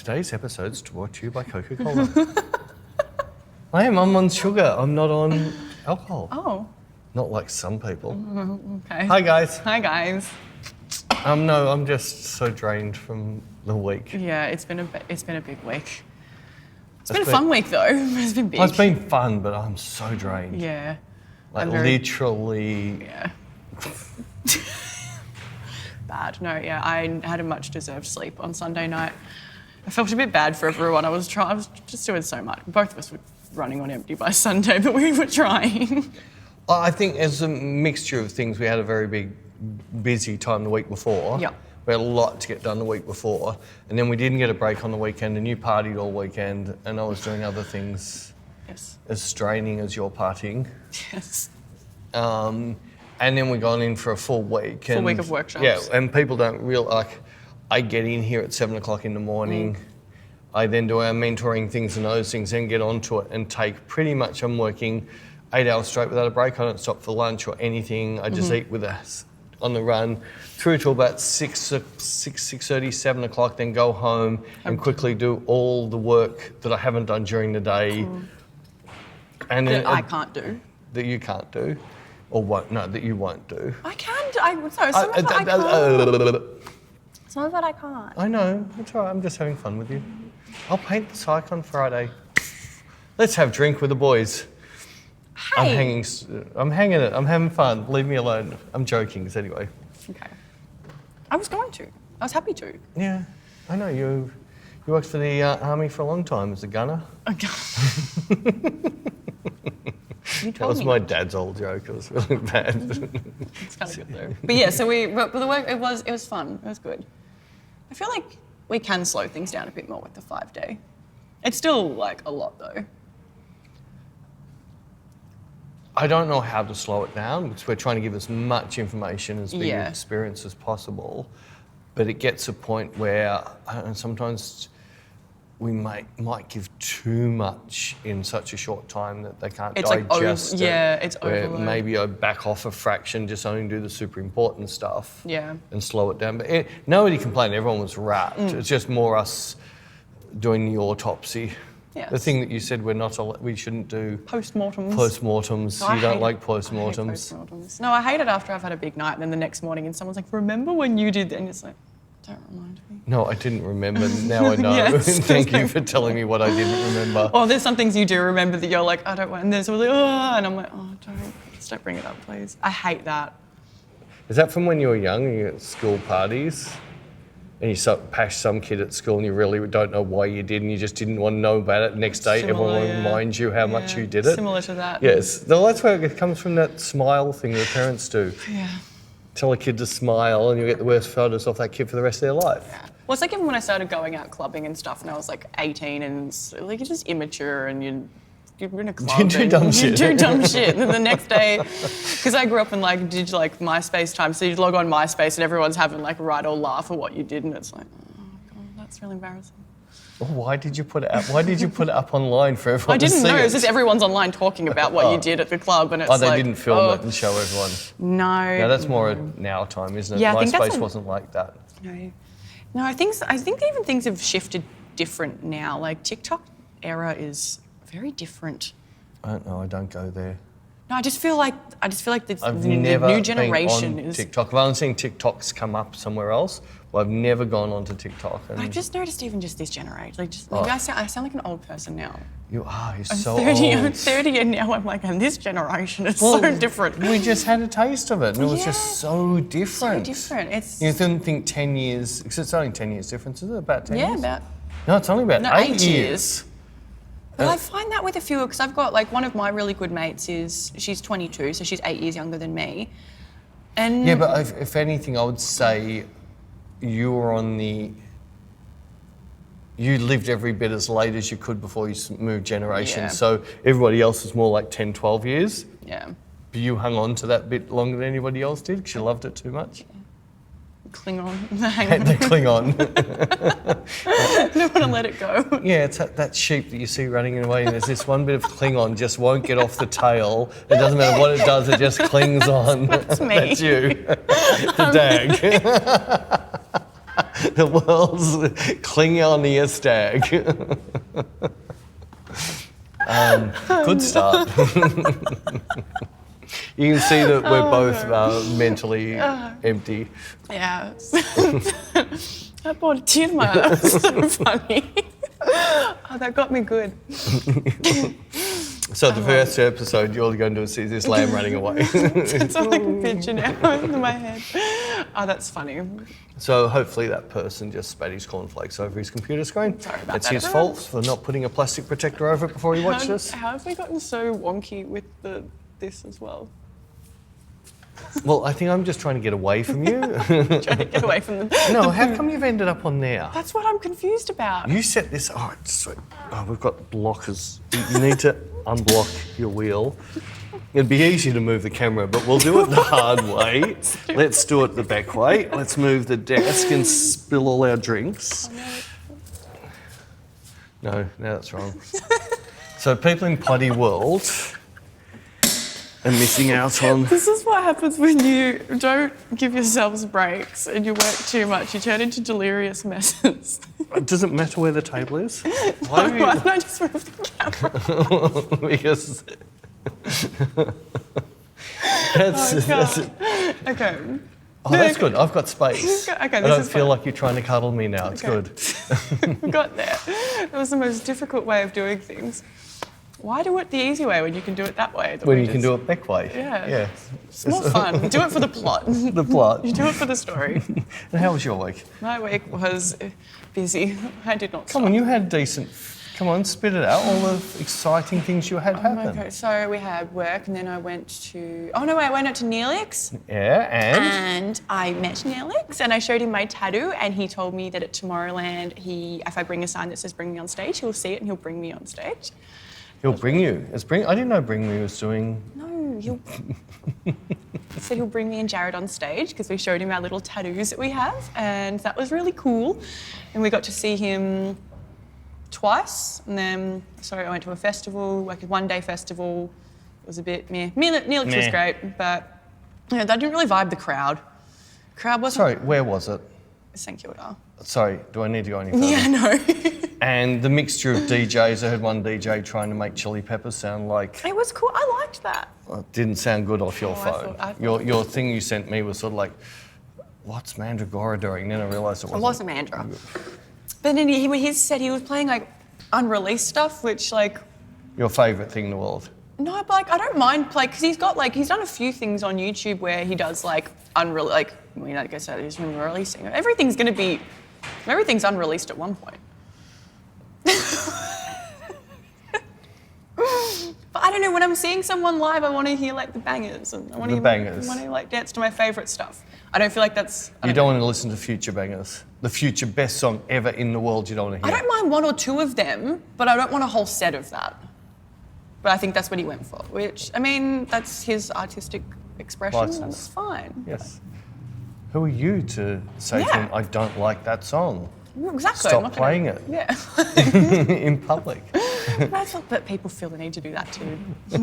Today's episode's brought to you by Coca-Cola. I'm on sugar. I'm not on alcohol. Oh. Not like some people. Okay. Hi, guys. Hi, guys. No, I'm just so drained from the week. Yeah, it's been a big week. It's been a fun week though. It's been big. Well, it's been fun, but I'm so drained. Yeah. Like literally. Yeah. Bad. No, yeah, I had a much deserved sleep on Sunday night. I felt a bit bad for everyone. I was just doing so much. Both of us were running on empty by Sunday, but we were trying. I think as a mixture of things, we had a very busy time the week before. Yeah. We had a lot to get done the week before, and then we didn't get a break on the weekend, and you partied all weekend, and I was doing other things as straining as your partying. Yes. And then we gone in for a full week. Full week of workshops. Yeah, and people don't I get in here at 7 o'clock in the morning. I then do our mentoring things and those things, then get onto it and take pretty much, I'm working 8 hours straight without a break. I don't stop for lunch or anything. I just eat with us on the run through till about 6:30, 7 o'clock, then go home and quickly do all the work that I haven't done during the day. And then, that I can't do. That you can't do. Or won't, no, that you won't do. I can do. Some of it I can't. Some of it I can't. I know, it's all right, I'm just having fun with you. I'll paint the cycle on Friday. Let's have a drink with the boys. Hey. I'm hanging it, I'm having fun, leave me alone. I'm joking, anyway. Okay. I was going to. I was happy to. Yeah, I know, you worked for the army for a long time as a gunner. Okay. That was my dad's old joke, it was really bad. It's kind of good though. But yeah, so but the work, it was fun, it was good. I feel like we can slow things down a bit more with the 5-day. It's still like a lot though. I don't know how to slow it down because we're trying to give as much information as big experience as possible. But it gets a point where sometimes we might give too much in such a short time that they can't digest it. Yeah, it's overload. Maybe I back off a fraction, just only do the super important stuff. Yeah. And slow it down. But nobody complained, everyone was wrapped. It's just more us doing the autopsy. Yes. The thing that you said we shouldn't do Postmortems. Postmortems. No, you don't like postmortems. postmortems. No, I hate it after I've had a big night and then the next morning and someone's like, remember when you did that? And it's like, don't remind me. No, I didn't remember. Now I know. Yes. Thank you for telling me what I didn't remember. Or there's some things you do remember that you're like, I don't want, and there's all like, oh, and I'm like, oh, don't bring it up, please. I hate that. Is that from when you were young and you at school parties? And you pash some kid at school and you really don't know why you did and you just didn't want to know about it. Next day, everyone reminds you how much you did it. Similar to that. Yes. No, that's where it comes from, that smile thing that parents do. Yeah. Tell a kid to smile and you get the worst photos off that kid for the rest of their life. Yeah. Well, it's like even when I started going out clubbing and stuff and I was like 18 and like you're just immature and you're in a club. You do dumb shit. You do dumb shit. And then the next day, because I grew up in did MySpace time, so you'd log on MySpace and everyone's having write or laugh at what you did and it's like, oh God, that's really embarrassing. Well, why did you put it up? Why did you put it up online for everyone to see? I didn't know. It's just everyone's online talking about what you did at the club and it's they didn't film it and show everyone? No. No, that's more now time, isn't it? Yeah, MySpace wasn't like that. No, I think even things have shifted different now. Like TikTok era is very different. I don't know. I don't go there. No, I just feel like the never new generation been on is TikTok. I've only seen TikToks come up somewhere else, but I've never gone onto TikTok. And I've just noticed even just this generation. I sound like an old person now. You are. You're I'm so 30, old. I'm 30 and now I'm like, and this generation is so different. We just had a taste of it, and it was just so different. So different. You didn't think 10 years, because it's only 10 years difference, is it? About 10 years? Yeah, No, it's only about 8 years. But I find that with a few, because I've got one of my really good mates she's 22, so she's 8 years younger than me. And yeah, but if anything, I would say you were you lived every bit as late as you could before you moved generations. Yeah. So everybody else was more like 10, 12 years. Yeah. But you hung on to that bit longer than anybody else did because you loved it too much. Yeah. Cling on. The cling on. I don't want to let it go. Yeah, it's that sheep that you see running away and there's this one bit of cling on just won't get off the tail. It doesn't matter what it does, it just clings on. That's me. That's you. The dag. The world's clinging on the stag. Good start. You can see that we're both mentally empty. Yeah. That brought a tear to my eye. That was so funny. Oh, that got me good. So the first episode, you're going to see this lamb running away. It's like a picture now in my head. Oh, that's funny. So hopefully that person just spat his cornflakes over his computer screen. Sorry about It's that, his everyone. fault for not putting a plastic protector over it before he watched this. How have we gotten so wonky with this as well? Well, I think I'm just trying to get away from you. Trying to get away from them. No, how come you've ended up on there? That's what I'm confused about. You set this. Oh, it's sweet. Oh, we've got blockers. You need to unblock your wheel. It'd be easy to move the camera, but we'll do it the hard way. Let's do it the Bec way. Let's move the desk and spill all our drinks. No, that's wrong. So people in Potty World are missing out on... This is what happens when you don't give yourselves breaks and you work too much. You turn into delirious messes. It doesn't matter where the table is. Why don't I just move the camera? Because... that's Okay. Oh, that's good. I've got space. Okay, I this don't is feel fine. like you're trying to cuddle me now. It's Okay. good. We got there. That was the most difficult way of doing things. Why do it the easy way when you can do it that way? When you can do it Bec way. Yeah. Yeah. It's more fun. Do it for the plot. The plot. You do it for the story. And how was your week? My week was busy. I did not Come stop. on, you had decent... Come on, spit it out. All the exciting things you had happen. Okay, so we had work and then I went to... Oh no, I went out to Neelix. Yeah, and? And I met Neelix and I showed him my tattoo and he told me that at Tomorrowland, if I bring a sign that says bring me on stage, he'll see it and he'll bring me on stage. He'll bring you. I didn't know Bring Me was doing... No, he said he'll bring me and Jared on stage because we showed him our little tattoos that we have and that was really cool. And we got to see him twice and then, I went to a festival, like a one-day festival. It was a bit meh. Neelix was great, but I didn't really vibe the crowd. Crowd wasn't... Sorry, where was it? St Kilda. Sorry, do I need to go any further? Yeah, no. And the mixture of DJs, I heard one DJ trying to make Chili Peppers sound like... It was cool. I liked that. It didn't sound good off your Oh, phone. I thought- Your thing you sent me was sort of like, what's Mandragora doing? Then I realised it wasn't. It wasn't Mandra. But then he said he was playing like unreleased stuff, which like... Your favourite thing in the world? No, but like I don't mind play because he's done a few things on YouTube where he does like like I said, he's been releasing. Everything's unreleased at one point. But I don't know, when I'm seeing someone live, I want to hear like the bangers and I want to like dance to my favourite stuff. I don't feel like that's... You don't want to listen to future bangers. The future best song ever in the world you don't want to I hear. don't mind one or two of them, but I don't want a whole set of that. But I think that's what he went for, which, I mean, that's his artistic expression and License. it's fine. Yes. Who are you to say to him, I don't like that song? Exactly. Stop I'm not gonna- playing it. Yeah. In public. That's what that people feel the need to do that too.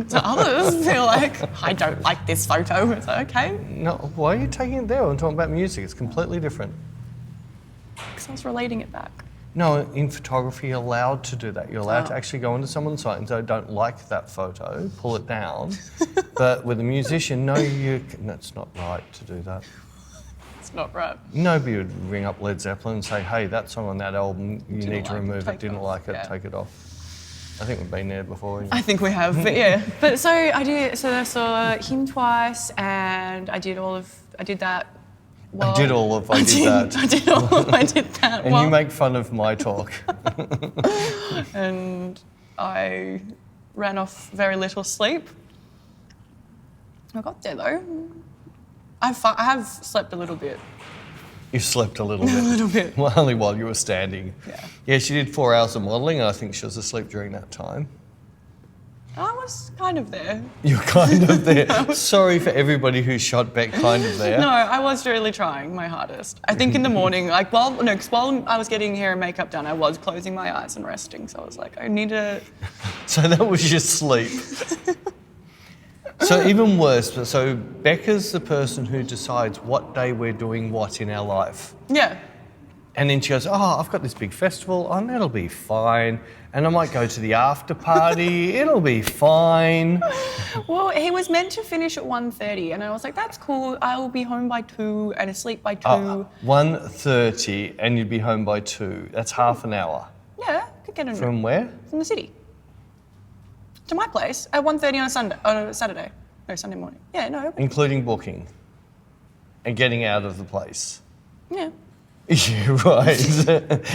So others feel like, I don't like this photo. It's like, okay. No, why are you taking it there? I'm talking about music. It's completely different. Because I was relating it back. No, in photography, you're allowed to do that. You're allowed Oh. to actually go into someone's site and say, I don't like that photo, pull it down. But with a musician, no, that's not right to do that. It's not right. Nobody would ring up Led Zeppelin and say, hey, that song on that album, you Didn't need to like it, remove take it, it didn't off." like it, Yeah. take it off. I think we've been there before. I think we have, but yeah. But so I saw him twice and I did that. I did that. I did that. And you make fun of my talk. And I ran off very little sleep. I got there though. I have slept a little bit. You slept a little A bit. little bit. Well, only while you were standing. Yeah. Yeah, she did 4 hours of modelling and I think she was asleep during that time. I was kind of there. You're kind of there. Sorry for everybody who shot Bec kind of there. No, I was really trying my hardest. I think in the morning, while I was getting hair and makeup done, I was closing my eyes and resting. So I was like, I need to... So that was your sleep. So even worse, so Becca's the person who decides what day we're doing what in our life. Yeah. And then she goes, I've got this big festival. Oh, that'll be fine. And I might go to the after party. It'll be fine. Well, he was meant to finish at 1:30 and I was like, that's cool. I will be home by 2 and asleep by 2. 1:30 and you'd be home by 2. That's half an hour. Yeah, could get in. From where? From the city. To my place at 1:30 on a Saturday. No, Sunday morning. Yeah, no. Including booking and getting out of the place. Yeah. Yeah, right.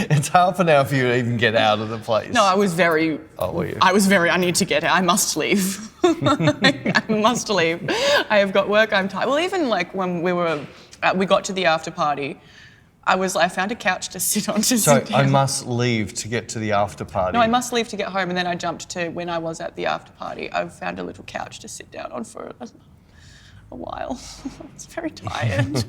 It's half an hour for you to even get out of the place. No, I was very... Oh, were you? I need to get out. I must leave. I must leave. I have got work, I'm tired. Well, even like when we got to the after party, I found a couch to sit on to sit down. I must leave to get to the after party. No, I must leave to get home and then I jumped to when I was at the after party. I found a little couch to sit down on for a while. I was very tired.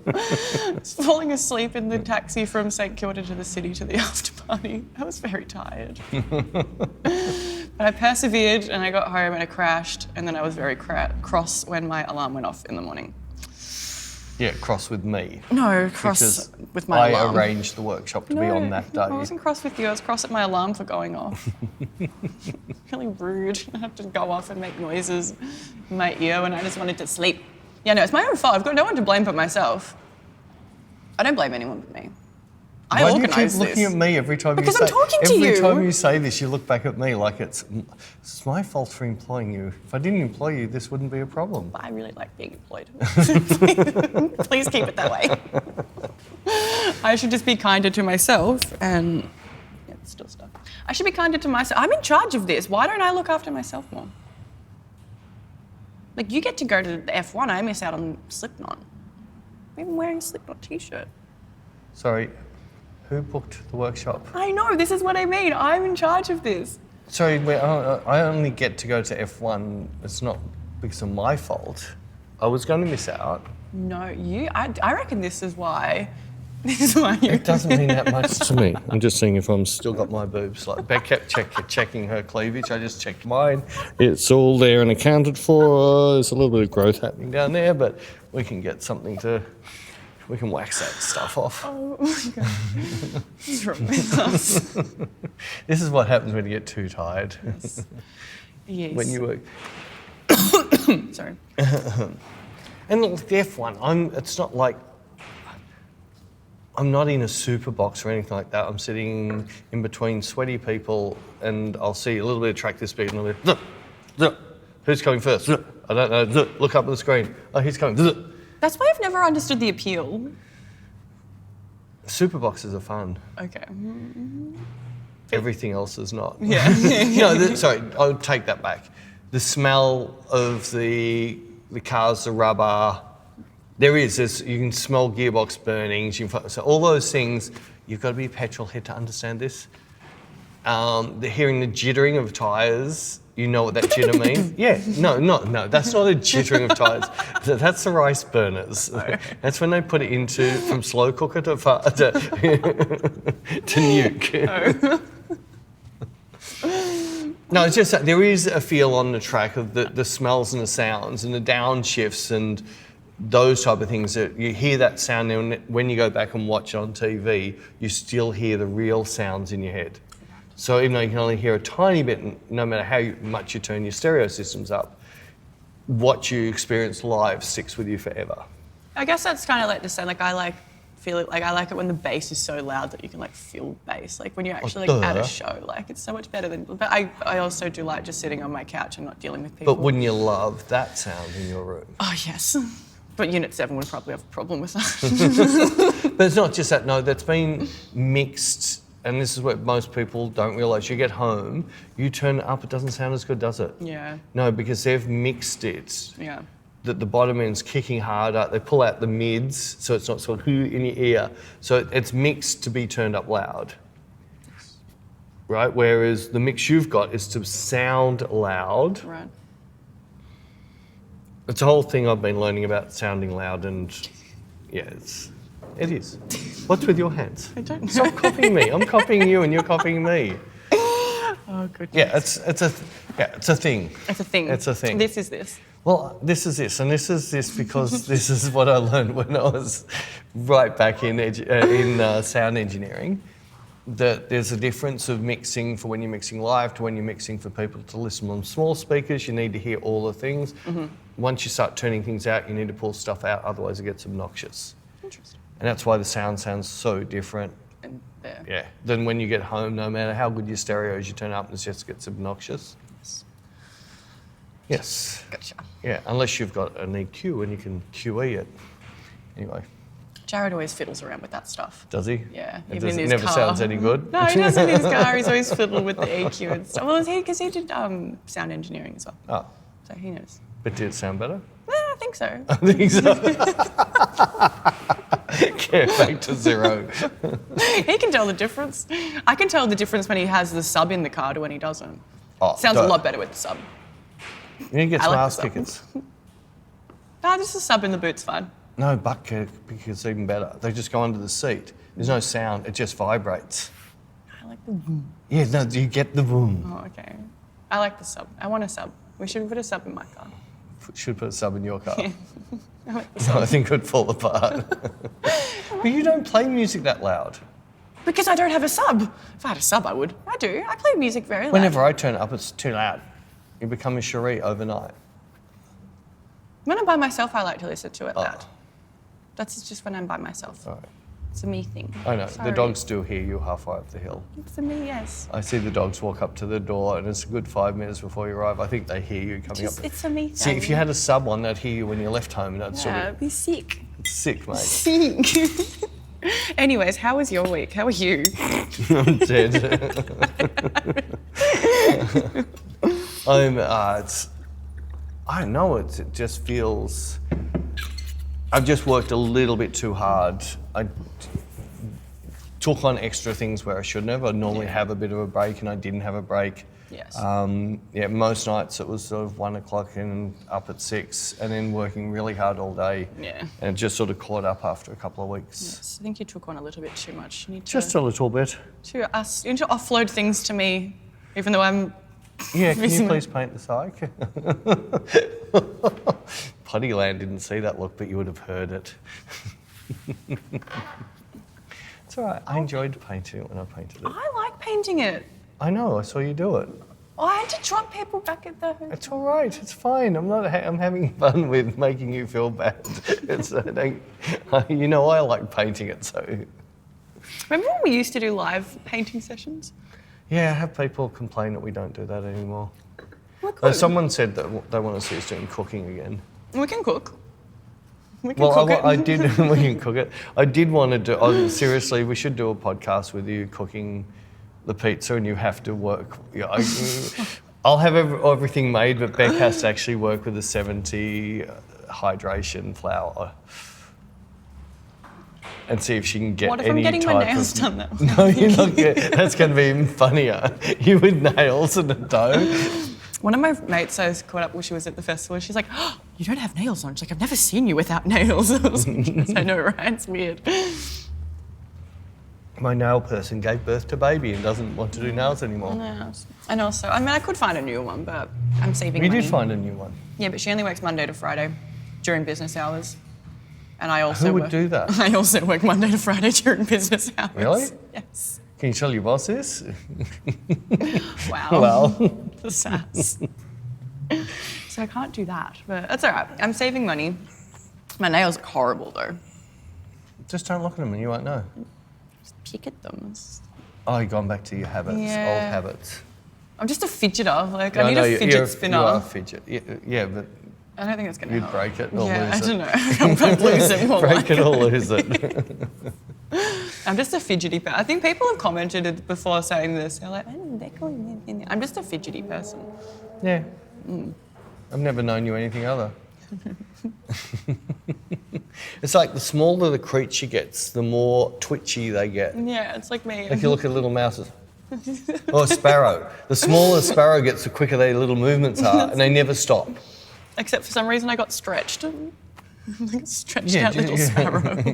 I was falling asleep in the taxi from St Kilda to the city to the after party. I was very tired. But I persevered and I got home and I crashed and then I was very cross when my alarm went off in the morning. Yeah, cross with me. No, cross with my alarm. I arranged the workshop to be on that day. I wasn't cross with you, I was cross at my alarm for going off. Really rude. I have to go off and make noises in my ear when I just wanted to sleep. Yeah, no, it's my own fault. I've got no one to blame but myself. I don't blame anyone but me. I organised this. Why do you keep looking at me every time because I'm talking to you. Every time you say this, you look back at me like it's my fault for employing you. If I didn't employ you, this wouldn't be a problem. I really like being employed. Please keep it that way. I should just be kinder to myself and... Yeah, it's still stuff. I should be kinder to myself. I'm in charge of this. Why don't I look after myself more? Like, you get to go to the F1, I miss out on Slipknot. I'm even wearing a Slipknot t-shirt. Sorry. Who booked the workshop? I know, this is what I mean. I'm in charge of this. Sorry, I only get to go to F1. It's not because of my fault. I was going to miss out. No, I reckon this is why. This is why you... It doesn't mean that much to me. I'm just seeing if I'm still got my boobs. Like Bec kept checking her cleavage. I just checked mine. It's all there and accounted for. There's a little bit of growth happening down there, but we can get something to... We can wax that stuff off. Oh my God. What's wrong with us? This is what happens when you get too tired. Yes. Yes. When you work. Sorry. And look, the F1, it's not like... I'm not in a super box or anything like that. I'm sitting in between sweaty people and I'll see a little bit of track this speed and I'll be... Zuh, who's coming first? Zuh, I don't know. Zuh, look up at the screen. Oh, he's coming. Zuh. That's why I've never understood the appeal. Super boxes are fun. Okay. Everything else is not. Yeah. No, sorry, I'll take that back. The smell of the cars, the rubber, you can smell gearbox burnings, so all those things, you've got to be a petrol head to understand this. Hearing the jittering of tyres, you know what that jitter means? Yeah, no, that's not a jittering of tyres. That's the rice burners. Oh. That's when they put it from slow cooker to nuke. Oh. No, it's just that there is a feel on the track of the smells and the sounds and the downshifts and those type of things that you hear that sound, and when you go back and watch it on TV, you still hear the real sounds in your head. So even though you can only hear a tiny bit, no matter how much you turn your stereo systems up, what you experience live sticks with you forever. I guess that's kind of like the same. Like I like it when the bass is so loud that you can like feel bass. Like when you're actually at a show, like it's so much better than. But I also do like just sitting on my couch and not dealing with people. But wouldn't you love that sound in your room? Oh yes. But Unit 7 would probably have a problem with that. But it's not just that, no, that's been mixed, and this is what most people don't realise. You get home, you turn it up, it doesn't sound as good, does it? Yeah. No, because they've mixed it. Yeah. That the bottom end's kicking harder, they pull out the mids, so it's not sort of in your ear. So it's mixed to be turned up loud. Right? Whereas the mix you've got is to sound loud. Right. It's a whole thing I've been learning about sounding loud, and yeah, it is. What's with your hands? I don't know. Stop copying me. I'm copying you and you're copying me. Oh goodness. Yeah, it's a thing. It's a thing. It's a thing. This is this. Well, this is this because this is what I learned when I was right back in sound engineering, that there's a difference of mixing for when you're mixing live to when you're mixing for people to listen on small speakers. You need to hear all the things. Mm-hmm. Once you start turning things out, you need to pull stuff out, otherwise it gets obnoxious. Interesting. And that's why the sound sounds so different. Yeah. Then when you get home, no matter how good your stereo is, you turn it up and it just gets obnoxious. Yes. Gotcha. Yeah, unless you've got an EQ and you can QE it. Anyway. Jared always fiddles around with that stuff. Does he? Yeah. It never sounds any good? No, he doesn't in his car. He's always fiddled with the EQ and stuff. Well, because he did sound engineering as well. Oh. So he knows. But did it sound better? I think so. I think so. Get back to zero. He can tell the difference. I can tell the difference when he has the sub in the car to when he doesn't. Oh, Sounds a lot better with the sub. You need to get some ass kickers. No, just a sub in the boot's fine. No, butt kickers even better. They just go under the seat. There's no sound, it just vibrates. I like the boom. Yeah, no, you get the boom. Oh, okay. I like the sub. I want a sub. We should put a sub in my car. Should put a sub in your car. Yeah. I like the sub. I think it would fall apart. But you don't play music that loud. Because I don't have a sub. If I had a sub, I would. I do. I play music very loud. Whenever I turn it up, it's too loud. You become a cherie overnight. When I'm by myself, I like to listen to it loud. That's just when I'm by myself. All right. It's a me thing. I know. Sorry. The dogs still hear you halfway up the hill. It's a me, yes. I see the dogs walk up to the door and it's a good 5 minutes before you arrive. I think they hear you coming up. It's a me thing. See, if you had a sub on, they'd hear you when you left home. And that'd I'd be sick. It's sick, mate. Sick. Anyways, how was your week? How are you? I'm dead. I don't know, it just feels... I've just worked a little bit too hard. I took on extra things where I shouldn't have. I normally have a bit of a break and I didn't have a break. Yes. Most nights it was sort of 1 o'clock and up at 6 and then working really hard all day. Yeah. And it just sort of caught up after a couple of weeks. Yes, I think you took on a little bit too much. You need Just a little bit. You need to offload things to me, even though I'm... Yeah, can you please paint the psych? Puttyland didn't see that look, but you would have heard it. It's all right. I enjoyed painting it when I painted it. I like painting it. I know. I saw you do it. Oh, I had to drop people back at the hotel. It's all right. It's fine. I'm having fun with making you feel bad. You know, I like painting it, so. Remember when we used to do live painting sessions? Yeah, I have people complain that we don't do that anymore. Someone said that they want to see us doing cooking again. We can cook. We can cook it. I did. We can cook it. I did want to do. Seriously, we should do a podcast with you cooking the pizza, and you have to work. I'll have everything made, but Bec has to actually work with a 70 hydration flour. And see if she can get any type of... What if I'm getting my nails done though? No, you're not getting... That's going to be even funnier. You with nails and a dough. One of my mates I was caught up when she was at the festival, she's like, oh, you don't have nails on. She's like, I've never seen you without nails. I was like, yes, I know, right? It's weird. My nail person gave birth to baby and doesn't want to do nails anymore. I know, so... I mean, I could find a new one, but I'm saving money. You did find a new one? Yeah, but she only works Monday to Friday during business hours. And I also Who would do that? I also work Monday to Friday during business hours. Really? Yes. Can you tell your boss this? Wow. Well. The sass. So I can't do that, but that's all right. I'm saving money. My nails are horrible though. Just don't look at them and you won't know. Just pick at them. Oh, you've gone back to your habits, old habits. I'm just a fidgeter. Like, I need a fidget spinner. You are a fidget. Yeah, but... I don't think it's going to You'd help. break it or lose it. I don't know. I'll lose it more Break it or lose it. I'm just a fidgety person. I think people have commented before saying this. They're like, I'm just a fidgety person. Yeah. I've never known you anything other. It's like the smaller the creature gets, the more twitchy they get. Yeah, it's like me. Like you look at little mouses. Or a sparrow. The smaller a sparrow gets, the quicker their little movements are, and they never stop. Except for some reason I got stretched. Like a stretched out little sparrow.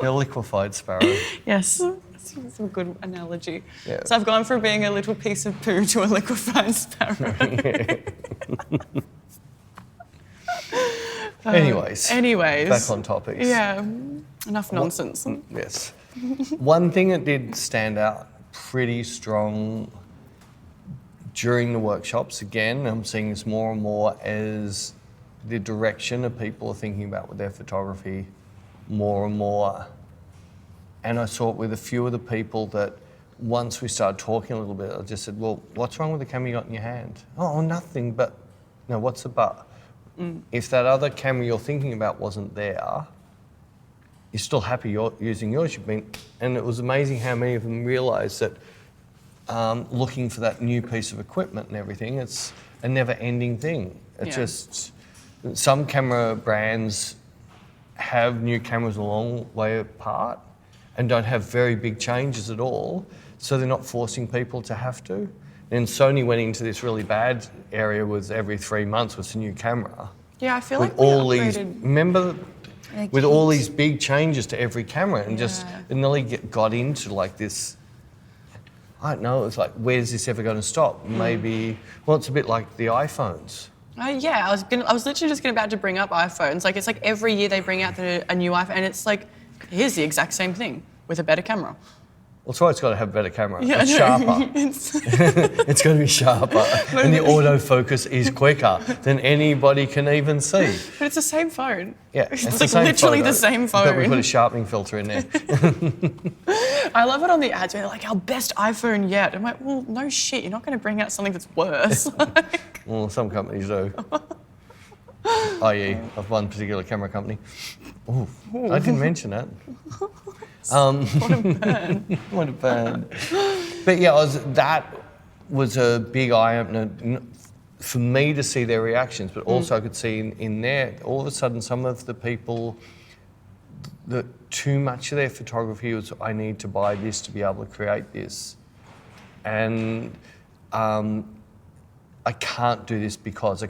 You're a liquefied sparrow. Yes, that's a good analogy. Yeah. So I've gone from being a little piece of poo to a liquefied sparrow. Anyways, back on topics. Yeah, enough nonsense. Yes. One thing that did stand out pretty strong during the workshops, again, I'm seeing this more and more as the direction that people are thinking about with their photography more and more. And I saw it with a few of the people that once we started talking a little bit, I just said, well, what's wrong with the camera you got in your hand? Oh, nothing, but no, what's the but? If that other camera you're thinking about wasn't there, you're still happy you're using yours. And it was amazing how many of them realised that looking for that new piece of equipment and everything, it's a never-ending thing. It's just, some camera brands have new cameras a long way apart and don't have very big changes at all, so they're not forcing people to have to. And Sony went into this really bad area with every 3 months with a new camera. Yeah, I feel with like we all upgraded. these, remember, with all these big changes to every camera, and just it nearly got into like this. I don't know. It's like, where's this ever going to stop? Maybe. Well, it's a bit like the iPhones. Yeah, I was literally just about to bring up iPhones. Like, it's like every year they bring out a new iPhone, and it's like, here's the exact same thing with a better camera. Well, that's why it's got to have a better camera. Yeah, it's sharper. It's going to be sharper, and the autofocus is quicker than anybody can even see. But it's the same phone. Yeah, it's the like same literally photo, the same phone. But we put a sharpening filter in there. I love it on the ads where they're like, our best iPhone yet. I'm like, well, no shit, you're not going to bring out something that's worse. Well, some companies do. I.e., of one particular camera company. Ooh, I didn't mention that. What a burn. What a burn. But yeah, that was a big eye-opener for me to see their reactions, but also I could see in there, all of a sudden, some of the people, that too much of their photography was, I need to buy this to be able to create this. And I can't do this because,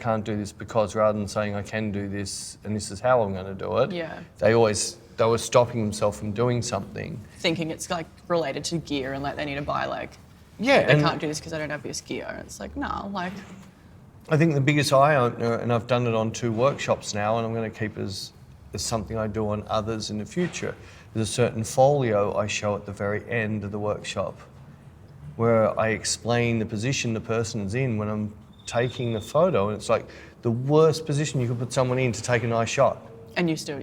rather than saying I can do this and this is how I'm going to do it, they were stopping themselves from doing something. Thinking it's like related to gear and like they need to buy like, they can't do this because I don't have this gear. And it's like, no, like. I think the biggest eye-opener, and I've done it on 2 workshops now, and I'm going to keep as something I do on others in the future, there's a certain folio I show at the very end of the workshop where I explain the position the person is in when I'm taking the photo, and it's like the worst position you could put someone in to take a nice shot. And you still,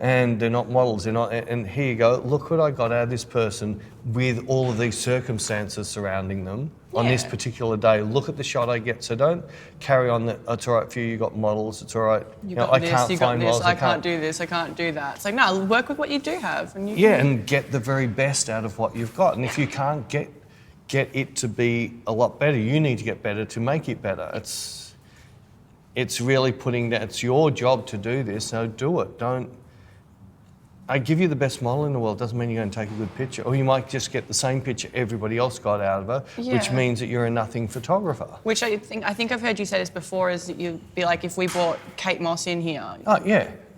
And they're not models, and here you go, look what I got out of this person with all of these circumstances surrounding them on this particular day. Look at the shot I get. So don't carry on that, it's all right for you, you got models, it's all right. I can't find models. I can't do this, I can't do that. It's like, no, work with what you do have. And and get the very best out of what you've got. And if you can't get it to be a lot better, you need to get better to make it better. It's really putting that, it's your job to do this, so do it. I give you the best model in the world, doesn't mean you're going to take a good picture. Or you might just get the same picture everybody else got out of her, which means that you're a nothing photographer. Which I think I've heard you say this before, is that you'd be like, if we brought Kate Moss in here,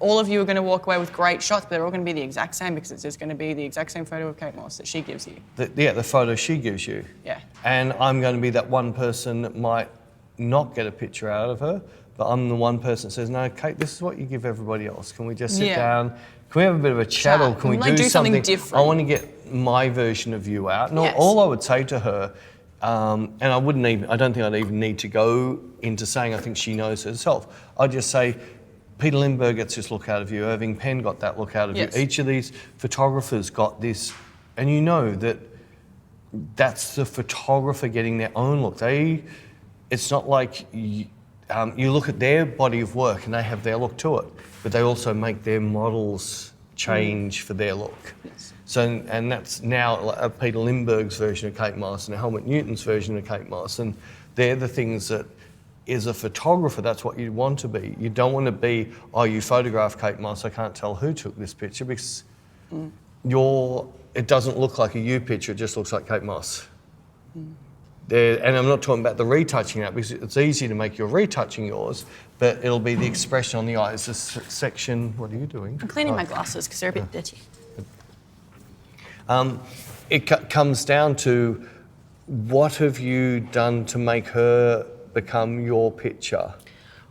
all of you are going to walk away with great shots, but they're all going to be the exact same because it's just going to be the exact same photo of Kate Moss that she gives you. The photo she gives you. Yeah. And I'm going to be that one person that might not get a picture out of her, but I'm the one person that says, no, Kate, this is what you give everybody else. Can we just sit down? Can we have a bit of a chat, or can we do something different? I want to get my version of you out. And all I would say to her, and I don't think I'd even need to go into saying I think she knows herself. I'd just say, Peter Lindbergh gets this look out of you, Irving Penn got that look out of you. Each of these photographers got this, and you know that that's the photographer getting their own look. It's not like you look at their body of work and they have their look to it, but they also make their models change for their look. So, and that's now Peter Lindbergh's version of Kate Moss and Helmut Newton's version of Kate Moss, and they're the things that, as a photographer, that's what you want to be. You don't want to be, you photographed Kate Moss, I can't tell who took this picture, because it doesn't look like a you picture, it just looks like Kate Moss. And I'm not talking about the retouching that, because it's easy to make your retouching yours, but it'll be the expression on the eyes. This section, what are you doing? I'm cleaning my glasses because they're a bit dirty. It comes down to, what have you done to make her become your picture?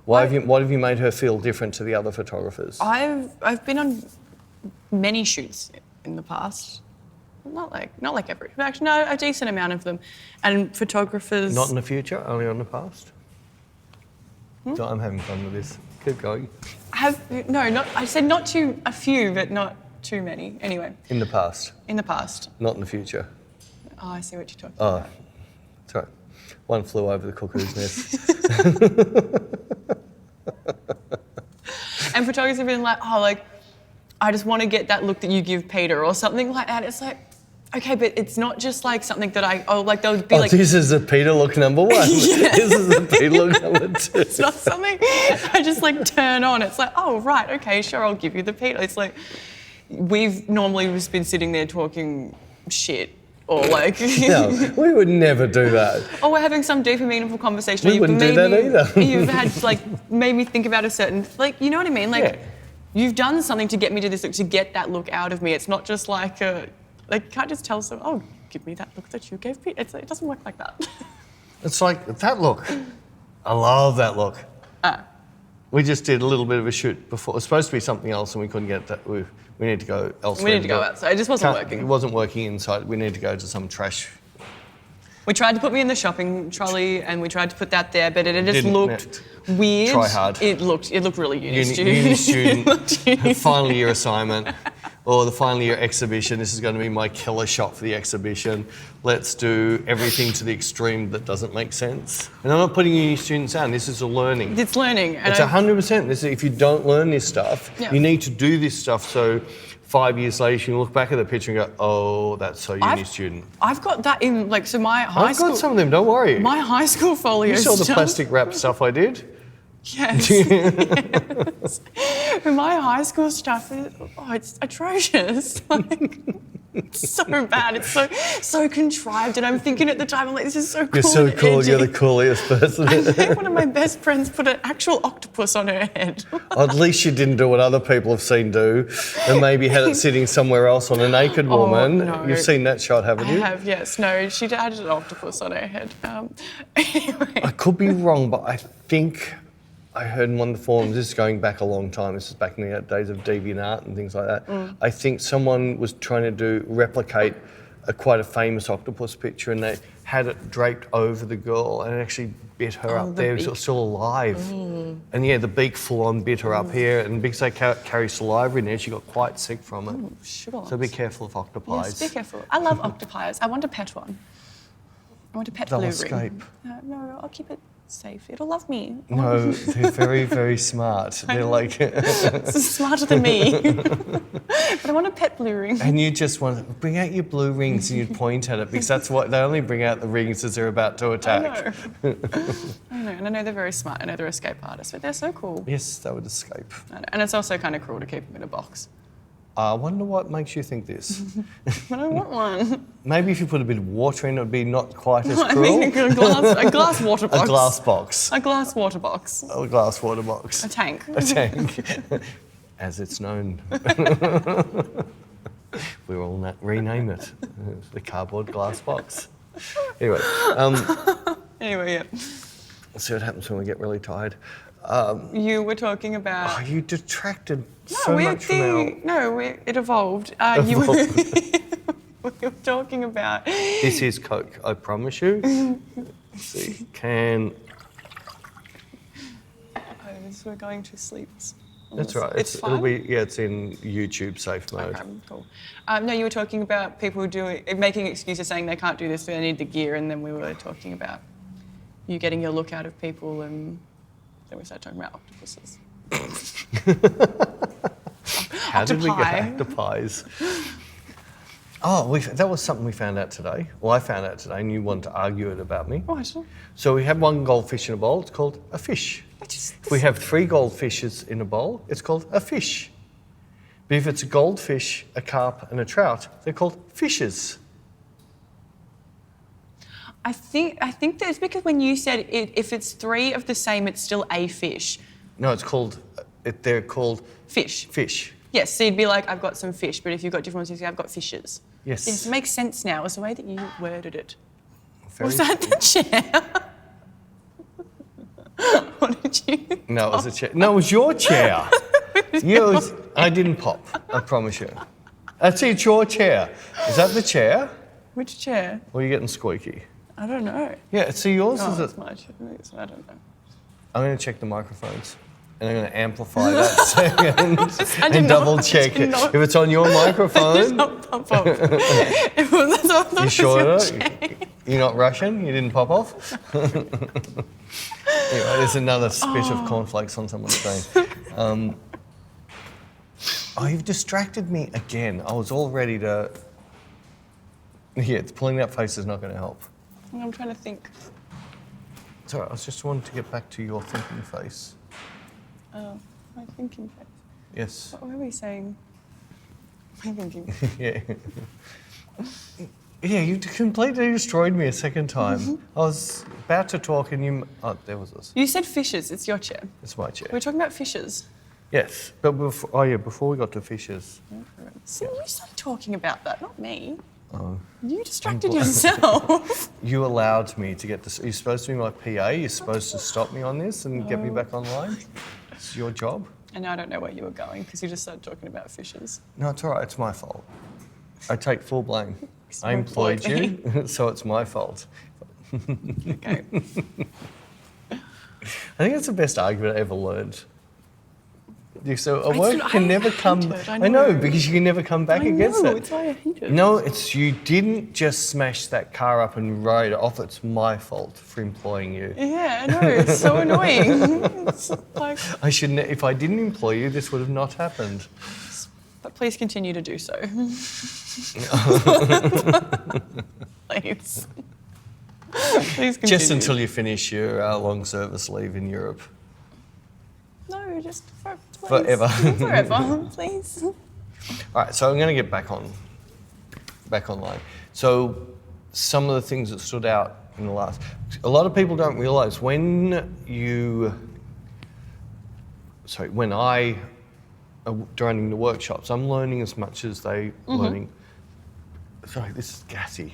What have you made her feel different to the other photographers? I've been on many shoots in the past. Not like every, but actually no, a decent amount of them. And photographers. Not in the future, only on the past? So I'm having fun with this. Keep going. I said not too, a few, but not too many. Anyway. In the past? In the past. Not in the future? Oh, I see what you're talking about. Sorry. One flew over the cuckoo's nest. And photographers have been like, I just want to get that look that you give Peter or something like that. It's like, okay, but it's not just like something that they'll be like... this is a Peter look number 1. Yeah. This is a Peter look number 2. It's not something I just like turn on. It's like, oh, right, okay, sure, I'll give you the Peter. It's like, we've normally just been sitting there talking shit. Or like... No, we would never do that. Or we're having some deep and meaningful conversation. We wouldn't do that either. You've had, made me think about a certain... you know what I mean? You've done something to get me to this look, to get that look out of me. It's not just you can't just tell someone, oh, give me that look that you gave me. It doesn't work like that. It's like, that look. I love that look. We just did a little bit of a shoot before. It was supposed to be something else and we couldn't get that. We need to go elsewhere. We need to go outside. It just wasn't working. It wasn't working inside. We need to go to some trash. We tried to put me in the shopping trolley and we tried to put that there, but it just looked weird. Try hard. It looked really uni student. Final year assignment or the final year exhibition. This is going to be my killer shot for the exhibition. Let's do everything to the extreme that doesn't make sense. And I'm not putting uni students down. This is a learning. It's learning. It's 100%. If you don't learn this stuff, you need to do this stuff so 5 years later, you can look back at the picture and go, oh, that's so uni student. I've got that in, so my high school... I've got some of them, don't worry. My high school folio You saw the plastic wrap stuff I did? Yes. Yes. But my high school stuff, it's atrocious. It's so bad. It's so contrived. And I'm thinking at the time, I'm like, this is so cool. You're so cool. Edgy. You're the coolest person. I think one of my best friends put an actual octopus on her head. At least you didn't do what other people have seen do and maybe had it sitting somewhere else on a naked woman. No. You've seen that shot, haven't you? I have, yes. No, she had an octopus on her head. Anyway. I could be wrong, but I think I heard in one of the forums, this is going back a long time, this is back in the days of DeviantArt and things like that. I think someone was trying to replicate quite a famous octopus picture and they had it draped over the girl and it actually bit her up there. It was still alive. And yeah, the beak full on bit her up here and because they carry saliva in there, she got quite sick from it. Sure. So be careful of octopi. Yes, be careful. I love octopi. I want to pet one. I want a pet blue ring. They'll escape. No, I'll keep it safe. It'll love me. No, they're very, very smart. They're like... smarter than me. But I want a pet blue ring. And you just want to bring out your blue rings and you'd point at it because that's what they only bring out the rings as they're about to attack. I know, and I know they're very smart. I know they're escape artists, but they're so cool. Yes, they would escape. I know. And it's also kind of cruel to keep them in a box. I wonder what makes you think this. But I want one. Maybe if you put a bit of water in, it would be not quite as I cruel. mean, a glass water box. A glass box. A glass water box. A glass water box. A tank. A tank, as it's known. We'll all rename it. The cardboard glass box. Anyway. Anyway, yeah. Let's see what happens when we get really tired. You were talking about... Oh, you detracted so much from our... No, it evolved. You we were talking about... This is Coke, I promise you. Let's see, we're going to sleep. That's right. It's fine? It'll be, it's in YouTube safe mode. Okay, cool. No, you were talking about people making excuses saying they can't do this, they need the gear, and then we were talking about you getting your look out of people and... Then we started talking about octopuses. How did we get octopies? Oh, that was something we found out today. Well, I found out today and you wanted to argue it about me. Oh, sure. So we have one goldfish in a bowl, it's called a fish. If we have 3 goldfishes in a bowl, it's called a fish. But if it's a goldfish, a carp and a trout, they're called fishes. I think that's because when you said if it's 3 of the same, it's still a fish. No, it's called, they're called... Fish. Fish. Yes, so you'd be like, I've got some fish, but if you've got different ones, you'd say, I've got fishes. Yes. Yes, it makes sense now. It's the way that you worded it. Very Was that the chair? What did you? No, it was a chair. No, it was your chair. I didn't pop, I promise you. It's your chair. Is that the chair? Which chair? Or are you getting squeaky? I don't know. Yeah, see yours Oh, is it's it. my chair. I don't know. I'm going to check the microphones. And I'm going to amplify that second and not- double I check did it. not- If it's on your microphone, you sure? You're not Russian? You didn't pop off? Anyway, there's another spish of cornflakes on someone's thing. You've distracted me again. I was all ready to... Yeah, pulling that face is not going to help. I'm trying to think. Sorry, I just wanted to get back to your thinking face. Oh, my thinking face. Yes. What were we saying? My thinking. Yeah. Yeah, you completely destroyed me a second time. I was about to talk and you... Oh, there was this. You said fishes. It's your chair. It's my chair. We're talking about fishes. Yes, but before we got to fishes. See, you started talking about that, not me. Oh. You distracted yourself. You allowed me to get this. You're supposed to be my PA. You're supposed to stop me on this and get me back online. It's your job. And I don't know where you were going because you just started talking about fishes. No, it's all right. It's my fault. I take full blame. You I employed employed you, so it's my fault. Okay. I think it's the best argument I ever learned. So a I word still- can I never hate come. it, I I know know. because you can never come back against it. It's why I hate it. No, it's you didn't just smash that car up and ride it off. It's my fault for employing you. Yeah, I know. It's so annoying. It's like, I shouldn't. If I didn't employ you, this would have not happened. but please continue to do so. Please. Please continue. Just until you finish your long service leave in Europe. No, just please. Forever. Forever, please. All right, so I'm going to get back online. So some of the things that stood out in the last... A lot of people don't realise when I during the workshops, I'm learning as much as they learning. Sorry, this is gassy.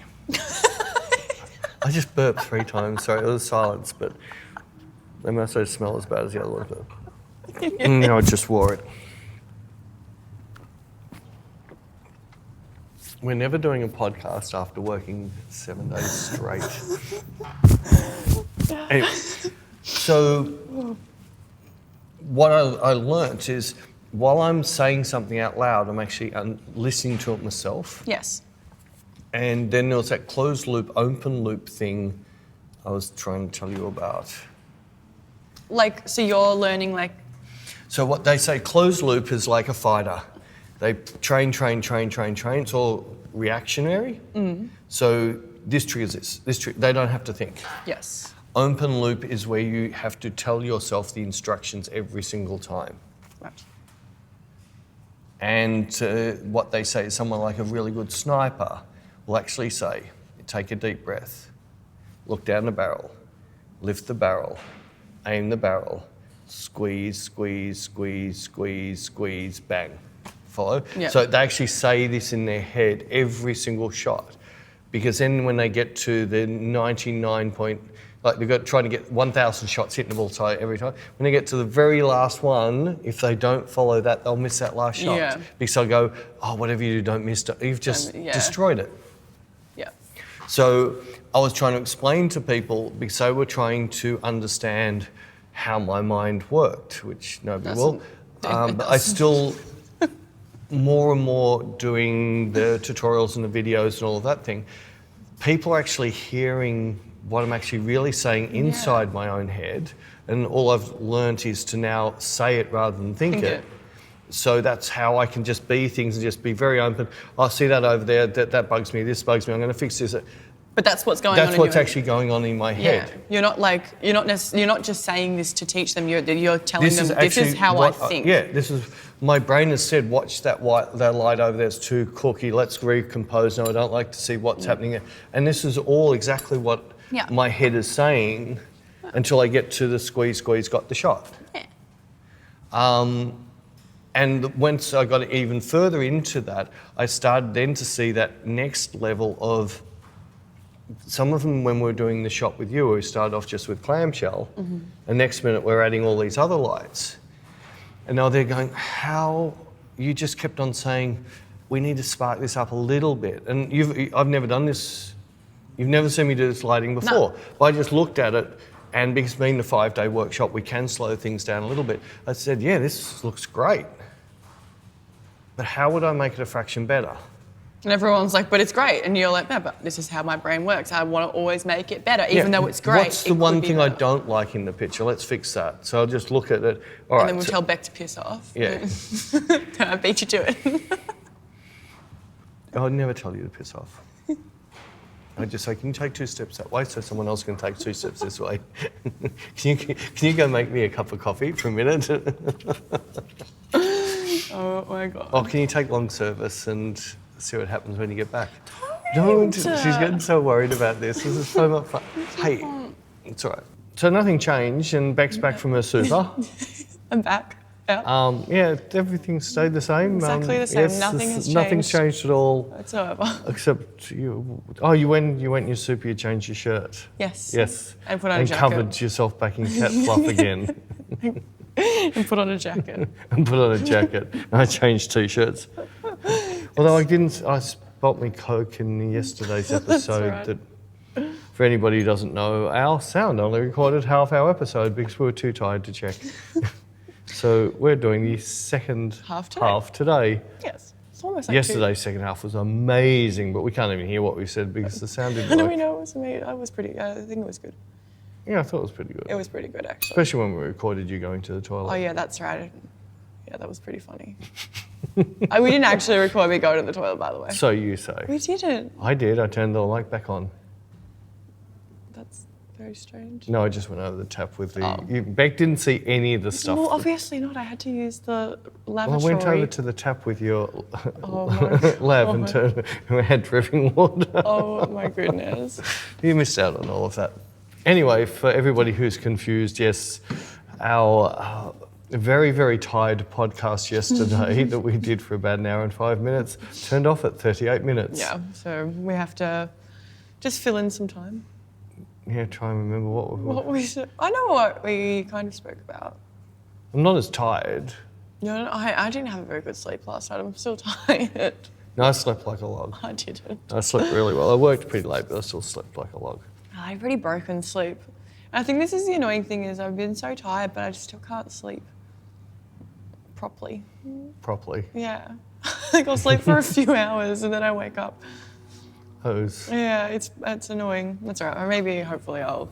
I just burped 3 times. Sorry, it was silence, but they must have smell as bad as the other ones. No, I just wore it. We're never doing a podcast after working 7 days straight. Anyway, so what I learnt is while I'm saying something out loud, I'm actually listening to it myself. Yes. And then there was that closed loop, open loop thing I was trying to tell you about. Like, so you're learning like... So what they say, closed loop is like a fighter. They train. It's all reactionary. So this triggers this. They don't have to think. Yes. Open loop is where you have to tell yourself the instructions every single time. Right. And what they say is someone like a really good sniper will actually say, take a deep breath, look down the barrel, lift the barrel, aim the barrel, squeeze, bang. Follow? Yep. So they actually say this in their head every single shot. Because then when they get to the 99 point, like they've got trying to get 1,000 shots hitting the bullseye every time. When they get to the very last one, if they don't follow that, they'll miss that last shot. Yeah. Because they'll go, oh, whatever you do, don't miss it. You've just destroyed it. Yeah. So I was trying to explain to people, because they were trying to understand how my mind worked, which nobody will. But I still, more and more doing the tutorials and the videos and all of that thing, people are actually hearing what I'm actually really saying inside my own head. And all I've learnt is to now say it rather than think it. So that's how I can just be things and just be very open. I see that over there, that bugs me, this bugs me, I'm going to fix this. But that's what's going on. That's what's actually going on in my head. You're not like you're not just saying this to teach them. You're telling them this is how I think. This is my brain has said, watch that light over there. It's too cookie. Let's recompose. No, I don't like to see what's happening there. And this is all exactly what my head is saying until I get to the squeeze, got the shot. Yeah. And once I got even further into that, I started then to see that next level of some of them, when we were doing the shot with you, we started off just with clamshell, and next minute we're adding all these other lights. And now they're going, how? You just kept on saying, we need to spark this up a little bit. And I've never done this. You've never seen me do this lighting before. No. But I just looked at it, and because being the 5-day workshop, we can slow things down a little bit. I said, yeah, this looks great. But how would I make it a fraction better? And everyone's like, but it's great. And you're like, no, but this is how my brain works. I want to always make it better, even though it's great. What's the one thing I don't like in the picture? Let's fix that. So I'll just look at it. All right. And then we'll tell Bec to piss off. Yeah. I beat you to it. I'd never tell you to piss off. I'd just say, can you take 2 steps that way so someone else can take 2 steps this way? Can you go make me a cup of coffee for a minute? Oh my God. Oh, can you take long service and see what happens when you get back? Don't. She's getting so worried about this. This is so much fun. Hey, it's all right. So nothing changed, and Bec's back from her super. I'm back. Yeah. Yeah, everything stayed the same. Exactly the same. Yes, Nothing has nothing's changed at all. Whatsoever. Except you. Oh, you went in your super. You changed your shirt. Yes. Yes. And put on a jacket. covered yourself back in cat fluff again. And put on a jacket. And put on a jacket. I changed t-shirts. Although I didn't. I spot me Coke in yesterday's episode. right. That, for anybody who doesn't know, our sound only recorded half our episode because we were too tired to check. So we're doing the second Half today. Yes. It's almost like Yesterday's second half was amazing, but we can't even hear what we said because the sound didn't How do work. we know it was amazing? I was pretty. I think it was good. Yeah, I thought it was pretty good. It was pretty good, actually. Especially when we recorded you going to the toilet. Oh yeah, that's right. Yeah, that was pretty funny. We didn't actually record me going to the toilet, by the way. So you say. We didn't. I did. I turned the light back on. That's very strange. No, I just went over the tap with the... Oh. Bec didn't see any of the stuff. Well, obviously not. I had to use the Well, I lavatory. went over to the tap with your Oh my lab and we had dripping water. Oh my goodness. You missed out on all of that. Anyway, for everybody who's confused, yes, our very, very tired podcast yesterday that we did for about an hour and 5 minutes turned off at 38 minutes. Yeah, so we have to just fill in some time. Yeah, try and remember I know what we kind of spoke about. I'm not as tired. No, I didn't have a very good sleep last night. I'm still tired. No, I slept like a log. I didn't. I slept really well. I worked pretty late, but I still slept like a log. I have pretty broken sleep. I think this is the annoying thing is I've been so tired, but I just still can't sleep properly. Properly. Yeah. Like I'll sleep for a few hours and then I wake up. Hose. Yeah, it's annoying. That's all right. Or maybe, hopefully, I'll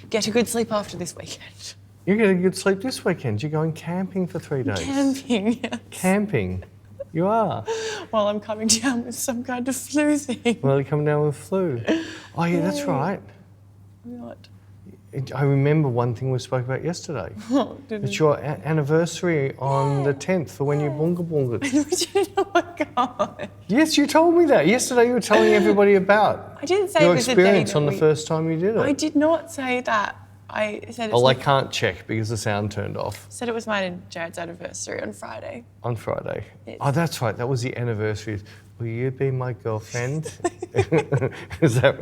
get a good sleep after this weekend. You're getting good sleep this weekend. You're going camping for 3 days. Camping, yes. Camping. You are. While I'm coming down with some kind of flu thing. Well, you're coming down with flu. Oh, yeah, that's right. What? I remember one thing we spoke about yesterday. Oh, It's your anniversary on the 10th for when you boonga boonga. Oh my God. Yes, you told me that. Yesterday you were telling everybody about I didn't say your it was the day experience that on the first time you did it. I did not say that. I said I can't check because the sound turned off. Said it was mine and Jared's anniversary on Friday. On Friday. Yes. Oh, that's right. That was the anniversary. Will you be my girlfriend? Is that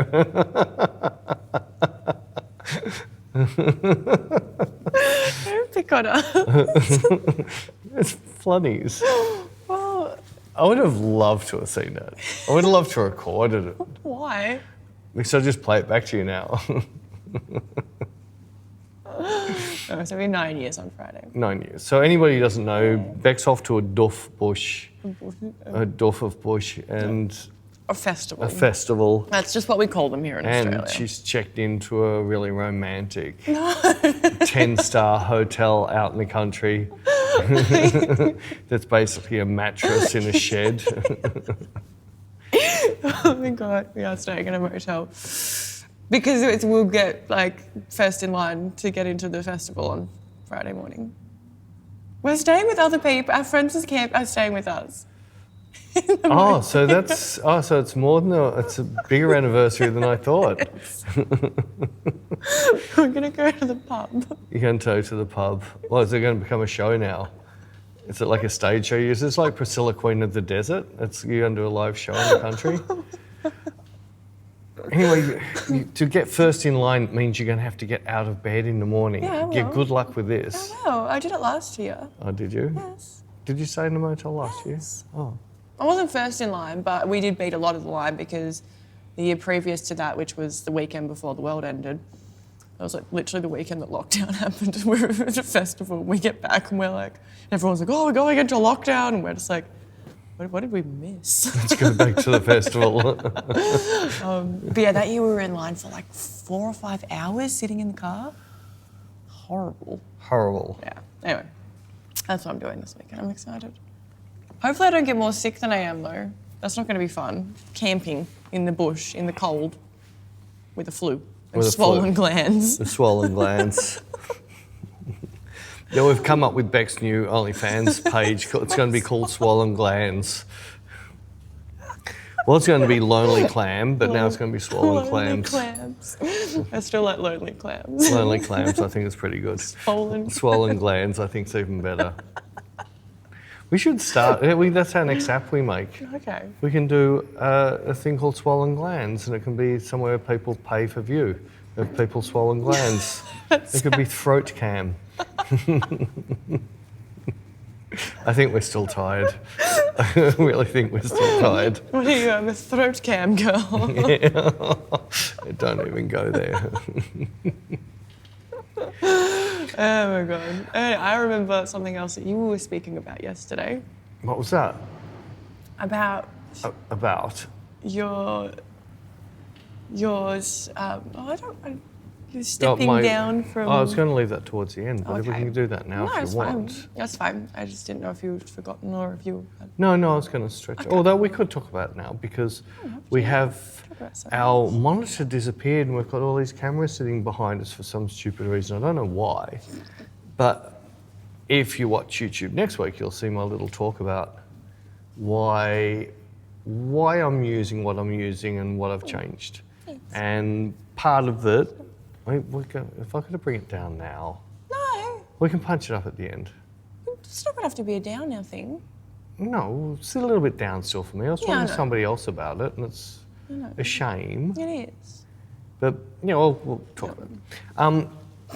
Don't pick on her. It's funnies. Well, I would have loved to have seen that. I would have loved to have recorded it. why? Because I'll just play it back to you now. No, it's been 9 years on Friday. 9 years. So anybody who doesn't know, Bec's off to a doof bush, a doof of bush, and A festival. a festival. That's just what we call them here in And Australia. she's checked into a really romantic 10-star hotel out in the country. That's basically a mattress in a shed. Oh my God, we are staying in a motel. Because we'll get first in line to get into the festival on Friday morning. We're staying with other people. Our friends at camp are staying with us. So it's more than it's a bigger anniversary than I thought. We're gonna go to the pub. You're going to go to the pub. Well, is it going to become a show now? Is it like a stage show? Is this like Priscilla, Queen of the Desert? You're going to do a live show in the country? Anyway, to get first in line means you're going to have to get out of bed in the morning. Yeah, I will. Get good luck with this. I did it last year. Oh, did you? Yes. Did you stay in the motel last year? Oh. I wasn't first in line, but we did beat a lot of the line because the year previous to that, which was the weekend before the world ended, it was like literally the weekend that lockdown happened. We were at a festival. We get back and we're like, everyone's like, oh, we're going into lockdown. And we're just like, what did we miss? Let's go back to the festival. But yeah, that year we were in line for like 4 or 5 hours sitting in the car. Horrible. Horrible. Yeah. Anyway, that's what I'm doing this weekend. I'm excited. Hopefully I don't get more sick than I am though. That's not going to be fun. Camping in the bush, in the cold, with a flu and swollen glands. The swollen glands. Yeah, we've come up with Bec's new OnlyFans page. It's going to be called Swollen Glands. Well, it's going to be Lonely Clam, but now it's going to be Swollen Clams. I still like Lonely Clams. Lonely Clams, I think is pretty good. Swollen Glands, I think is even better. We should start. That's our next app we make. Okay. We can do a thing called Swollen Glands, and it can be somewhere people pay for view of people's swollen glands. It could be throat cam. I think we're still tired. I really think we're still tired. What are you, I'm a throat cam girl? Yeah. Don't even go there. Oh my God. I remember something else that you were speaking about yesterday. What was that? About About? yours. You're stepping down from. I was going to leave that towards the end, but we Okay. can do that now if you want. Fine. That's fine. I just didn't know if you'd forgotten or if you had. No, I was going to stretch it. Although we could talk about it now because we have about something our monitor disappeared and we've got all these cameras sitting behind us for some stupid reason. I don't know why. But if you watch YouTube next week, you'll see my little talk about why I'm using what I'm using and what I've changed. Thanks. And part of it, if I could bring it down now, No, we can punch it up at the end. it's not going to have to be a down now thing. No, it's a little bit down still for me. I was Yeah, talking I to know. somebody else about it, and it's a shame. It is. But we'll talk about it.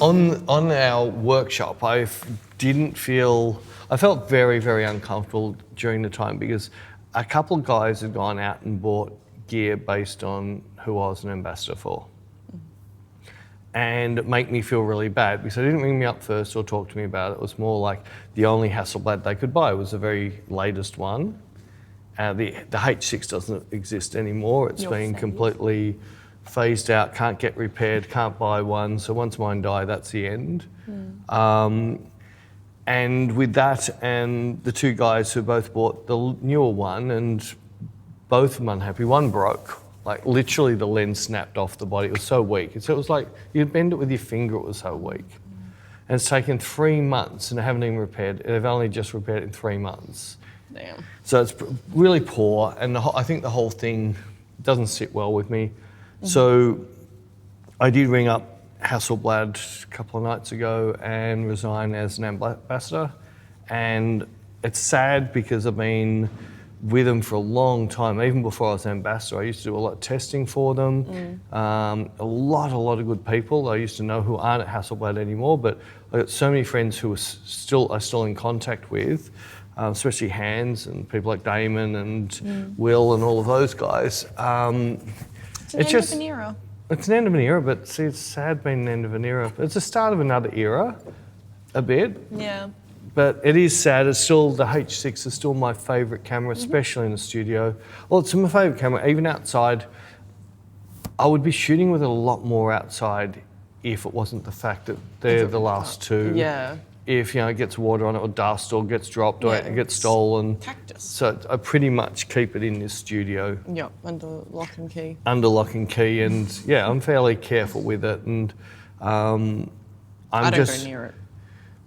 On our workshop, I felt very, very uncomfortable during the time because a couple of guys had gone out and bought gear based on who I was an ambassador for. And it made me feel really bad because they didn't ring me up first or talk to me about it. It was more like the only Hasselblad they could buy was the very latest one. The H6 doesn't exist anymore. It's been completely phased out, can't get repaired, can't buy one. So once mine die, that's the end. And with that and the two guys who both bought the newer one and both of them unhappy, one broke. Like literally the lens snapped off the body. It was so weak. So it was like you'd bend it with your finger, it was so weak. And it's taken 3 months and they haven't even repaired. They've only just repaired it in 3 months. Damn. So it's really poor, and I think the whole thing doesn't sit well with me. So I did ring up Hasselblad a couple of nights ago and resign as an ambassador. And it's sad because I've been with them for a long time. Even before I was ambassador, I used to do a lot of testing for them. A lot of good people I used to know who aren't at Hasselblad anymore, but I got so many friends who are still in contact with, especially Hans and people like Damon and Will and all of those guys. It's an end of an era. It's an end of an era, but see, it's sad being an end of an era. It's the start of another era, a bit. Yeah. But it is sad. It's still, the H6 is still my favourite camera, especially in the studio. Well, it's my favourite camera, even outside. I would be shooting with it a lot more outside if it wasn't the fact that they're the last two. Yeah. If, it gets water on it or dust or gets dropped or it gets stolen. Cactus. So I pretty much keep it in this studio. Yeah, under lock and key. Under lock and key, and I'm fairly careful with it, and I don't go near it.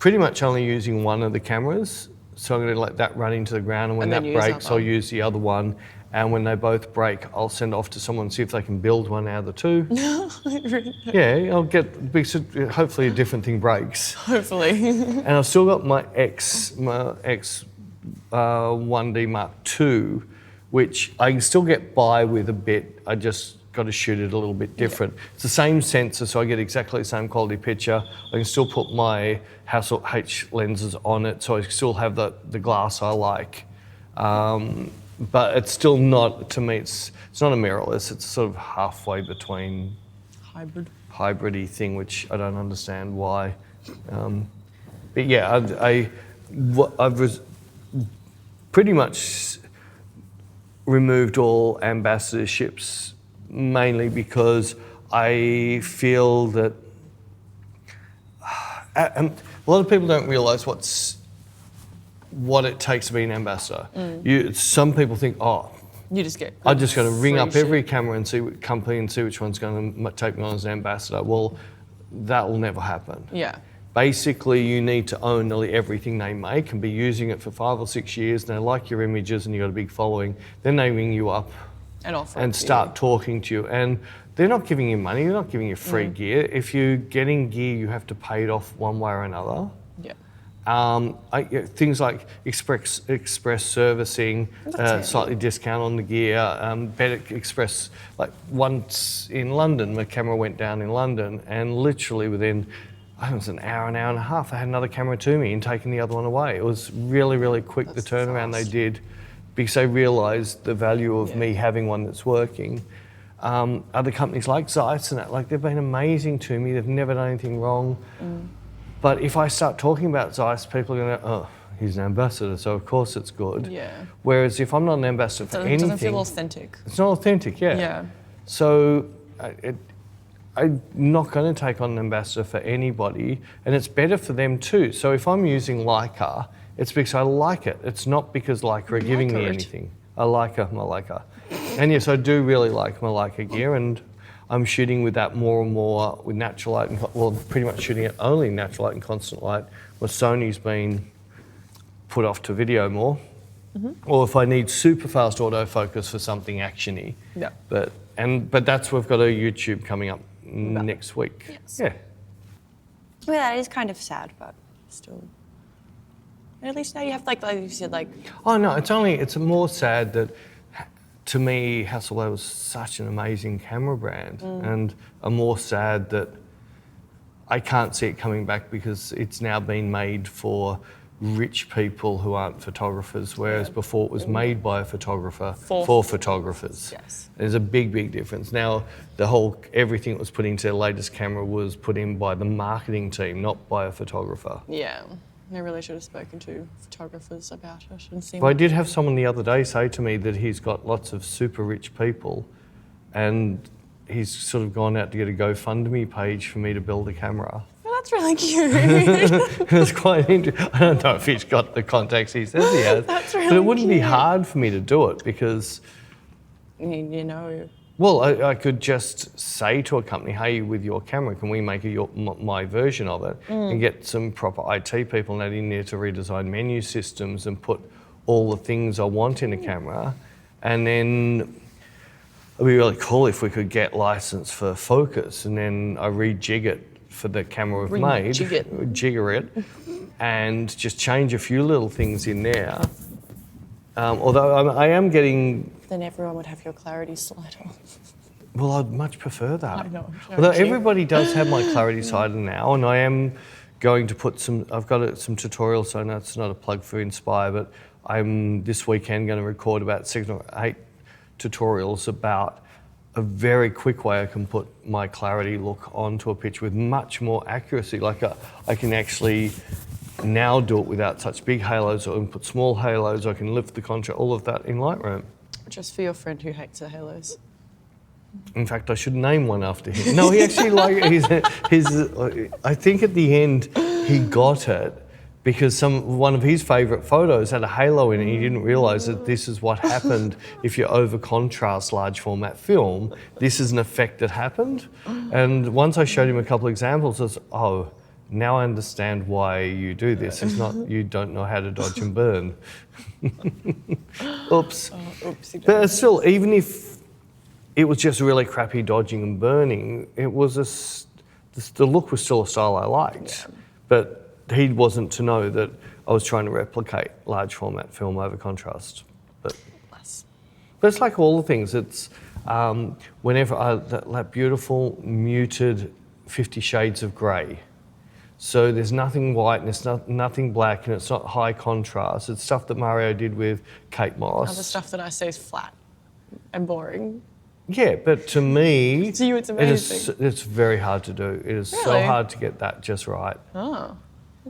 Pretty much only using one of the cameras, so I'm going to let that run into the ground, and when that breaks, I'll use the other one, and when they both break, I'll send off to someone and see if they can build one out of the two. Yeah, I'll get, because hopefully a different thing breaks. Hopefully. And I've still got my X 1D Mark II, which I can still get by with a bit. got to shoot it a little bit different. It's the same sensor, so I get exactly the same quality picture. I can still put my Hasselblad H lenses on it, so I still have the glass I like. But it's still not, to me, it's not a mirrorless. It's sort of halfway between hybrid-y thing, which I don't understand why. But yeah, I've pretty much removed all ambassadorships, mainly because I feel that a lot of people don't realise what it takes to be an ambassador. Some people think, you just get. I'm just going to ring up every shit. camera and see what company and see which one's going to take me on as an ambassador. Well, that will never happen. Yeah. Basically, you need to own nearly everything they make and be using it for 5 or 6 years. And they like your images and you've got a big following. Then they ring you up And offer and start talking to you. And they're not giving you money. They're not giving you free gear. If you're getting gear, you have to pay it off one way or another. Yeah. Things like express servicing, slightly discount on the gear, better express. Like once in London, my camera went down in London, and literally within, I think it was an hour and a half, they had another camera to me and taken the other one away. It was really, really quick, the turnaround they did, because they realised the value of me having one that's working. Other companies like Zeiss and that, like they've been amazing to me. They've never done anything wrong. But if I start talking about Zeiss, people are going to, oh, he's an ambassador, so of course it's good. Yeah. Whereas if I'm not an ambassador for anything... It doesn't feel authentic. It's not authentic, yeah. Yeah. So I'm not going to take on an ambassador for anybody, and it's better for them too. So if I'm using Leica, it's because I like it. It's not because Leica are giving me anything. I like my Leica. And yes, I do really like my Leica gear, and I'm shooting with that more and more with natural light, pretty much shooting it only in natural light and constant light, where Sony's been put off to video more. Or if I need super fast autofocus for something actiony. Yeah. But that's, we've got a YouTube coming up next week. Yes. Yeah. Well, that is kind of sad, but Still. And at least now you have like you said, like. Oh no, it's more sad that, to me, Hasselblad was such an amazing camera brand, and I'm more sad that I can't see it coming back because it's now been made for rich people who aren't photographers, whereas before it was made by a photographer for photographers. Yes. There's a big, big difference. Now, everything that was put into their latest camera was put in by the marketing team, not by a photographer. Yeah. They really should have spoken to photographers about it and seen. But I did have someone the other day say to me that he's got lots of super rich people, and he's sort of gone out to get a GoFundMe page for me to build a camera. Well, that's really cute. It's quite interesting. I don't know if he's got the contacts he says he has. That's really but it wouldn't be cute. hard for me to do it because, you know. well, I could just say to a company, hey, with your camera, can we make my version of it and get some proper IT people and that in there to redesign menu systems and put all the things I want in a camera. And then it'd be really cool if we could get license for focus, and then I rejig it for the camera we've made, jigger it, and just change a few little things in there. Although I am getting... Then everyone would have your clarity slider. Well, I'd much prefer that. I know. Although everybody does have my clarity slider now, and I am going to put I've got some tutorials, so no, it's not a plug for Inspire, but I'm this weekend going to record about 6 or 8 tutorials about a very quick way I can put my clarity look onto a picture with much more accuracy. Like I can actually now do it without such big halos, or I can put small halos, I can lift the contrast, all of that in Lightroom. Just for your friend who hates the halos. In fact, I should name one after him. No, he actually I think at the end he got it because one of his favourite photos had a halo in it. He didn't realise that this is what happened if you over contrast large format film. This is an effect that happened. And once I showed him a couple of examples, I was, oh, now I understand why you do this. It's not you don't know how to dodge and burn. Oops. But still, even if it was just really crappy dodging and burning, it was the look was still a style I liked. Yeah. But he wasn't to know that I was trying to replicate large format film over contrast. But it's like all the things. Whenever that beautiful muted 50 Shades of Grey. So there's nothing white and it's nothing black and it's not high contrast. It's stuff that Mario did with Kate Moss. Other stuff that I say is flat and boring. Yeah, but to me, To you, it's amazing. It's very hard to do. It is so Really? hard to get that just right. Oh.